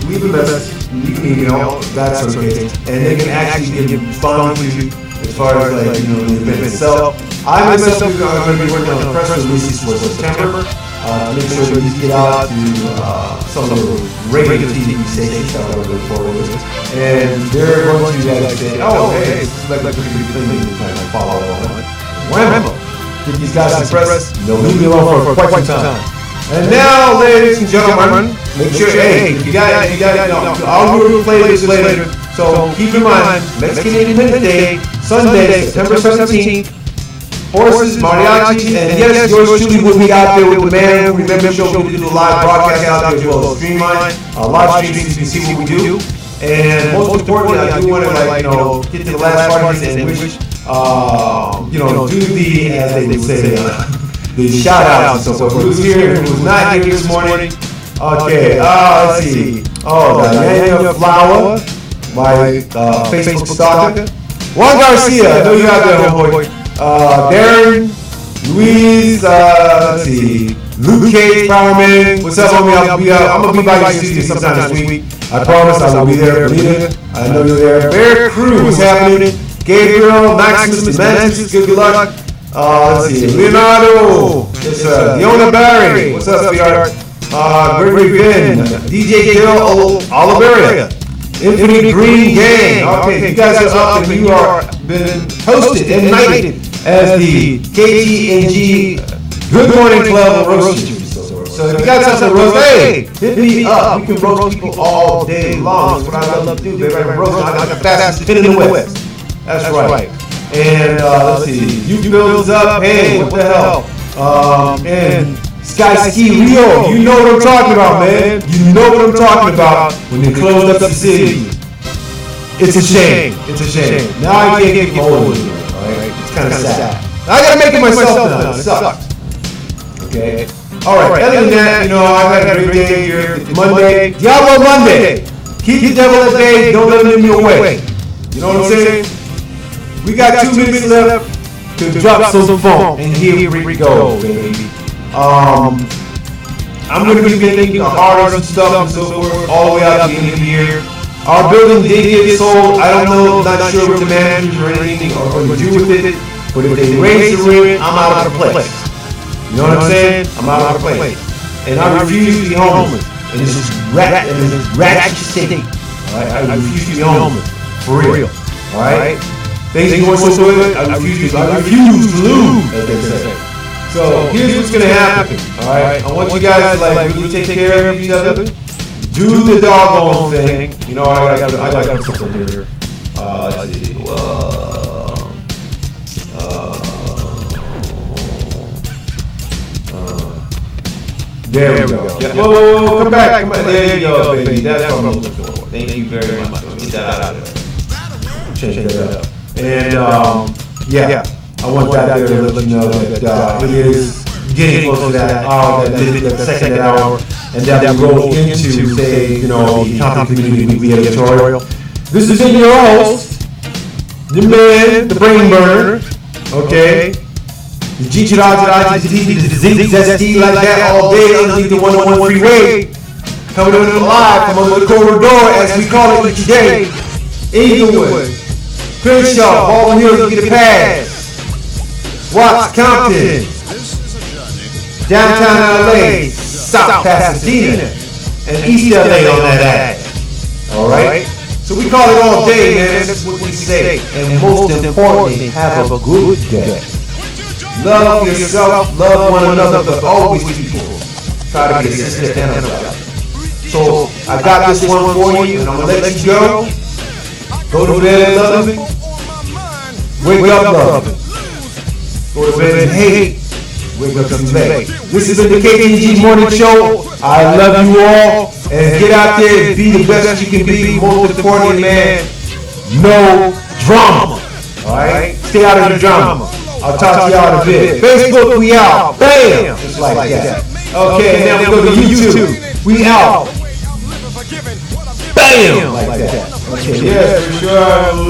leave a message, leave an email, that sort of thing, and they can actually respond to you as far as like, you know, the event itself. I myself am going to be working on press releases for September. Make sure that these get out to some of the regular TV stations that I look forward to. And they're going to like say, oh, hey, it's like a pretty thing to kind of follow on. Whammo! Get these guys some press, they'll leave me alone for quite some time. And now, ladies and gentlemen, make sure, hey, you got I'll do a playlist later. So keep in mind, Mexican Independence Day, Sunday, September 17th. Horses, mariachis, and yes, yours truly will be out there with the man who remember show. We do a live broadcast out there as well as streamline, live streams, you can see what we do. And most importantly, I do want to get to the last parties and wish, do the, as they would say, the shout outs and so forth. Who's here and who's not here this morning? Okay, let's see. Diana Flower, my Facebook stalker. Juan Garcia, I know you out there, homeboy. Darren, Luis, let's see, Luke Cage, Powerman, what's up, homie? I'm gonna be by your studio sometime this week. I promise I will be there. Benita, I know you're there. Bear Crew, what's happening? Gabriel, Maximus, Mantis, good luck. Let's see, Leonardo, yes sir. Diona Barry, what's up, sweetheart? Gregory Finn, DJ Jill Oliveria. Infinite Green Gang. Okay, you guys are up and you are been hosted and knighted as the Ktng Good Morning Club of Roasters. So if you got something to roast, hey, hit me up. We can roast people all day long. That's what I love to do, baby. I got the fastest pin in the West. That's right. And let's see, you builds up. Hey, what the hell? And Sky Ski Rio, you know what I'm talking about, man. You know what I'm talking about when they closed up the city. It's a shame. It's a shame. Now I can't get hold of it. Alright? It's kind of sad. I gotta make it myself now. It sucks. Okay? Alright, other than that, I've had a great day here. Monday. Diablo Monday. Keep the devil at bay. Don't let him in your way. You know what I'm saying? We got 2 minutes left to drop some funk. And here we go, baby. I'm going to be thinking of hard and stuff and so forth all the way out to the end of the year. Our building did get sold. I don't know, not sure what the managers or anything or what to do with it. But if they raise the rent, I'm out of the place. You know what I'm saying? I'm out of the place. And I refuse to be homeless. And this is ratchet shit. Alright, I refuse to be homeless. For real. Alright? Things going so good, I refuse to lose, as they say. So here's what's gonna happen. Alright, I want you guys to really take care of each other. Do the doggone thing. I got something here. Let's see. There we go. Yeah. Whoa, come back. There you go, baby. That's what I'm looking for. Thank you very much. Get that out of there. Change that up. And yeah. I want that there to let you know that it is getting close to that hour, that second hour, and that we roll into, say, the Compton Community Weekly editorial. This is your host, the man, the brain burner, okay? The the zesty like that all day underneath the 101 freeway. Coming in live from under the corridor, as we call it each day. Inglewood, Crenshaw, Baldwin Hills, get a pass. Watts, Compton, downtown LA, South Pasadena, and East LA on that ass. Alright? So we call it all day, man. That's what we say. And most importantly, have a good day. Love yourself, love one another, but always people try to be a sister and a brother. So I got this one for you, and I'm gonna let you go. Go to bed loving. Wake up loving. Go to bed and hate. Wake up too late. This has been the Ktng Morning Show. I love you all. And get out there and be the best you can be. Most importantly, man, no drama. Alright? Stay out of the drama. I'll talk to y'all in a bit. Facebook, we out. Bam! Just like that. Okay, now we go to YouTube. We out. Bam! Like that. Okay, yes, for sure.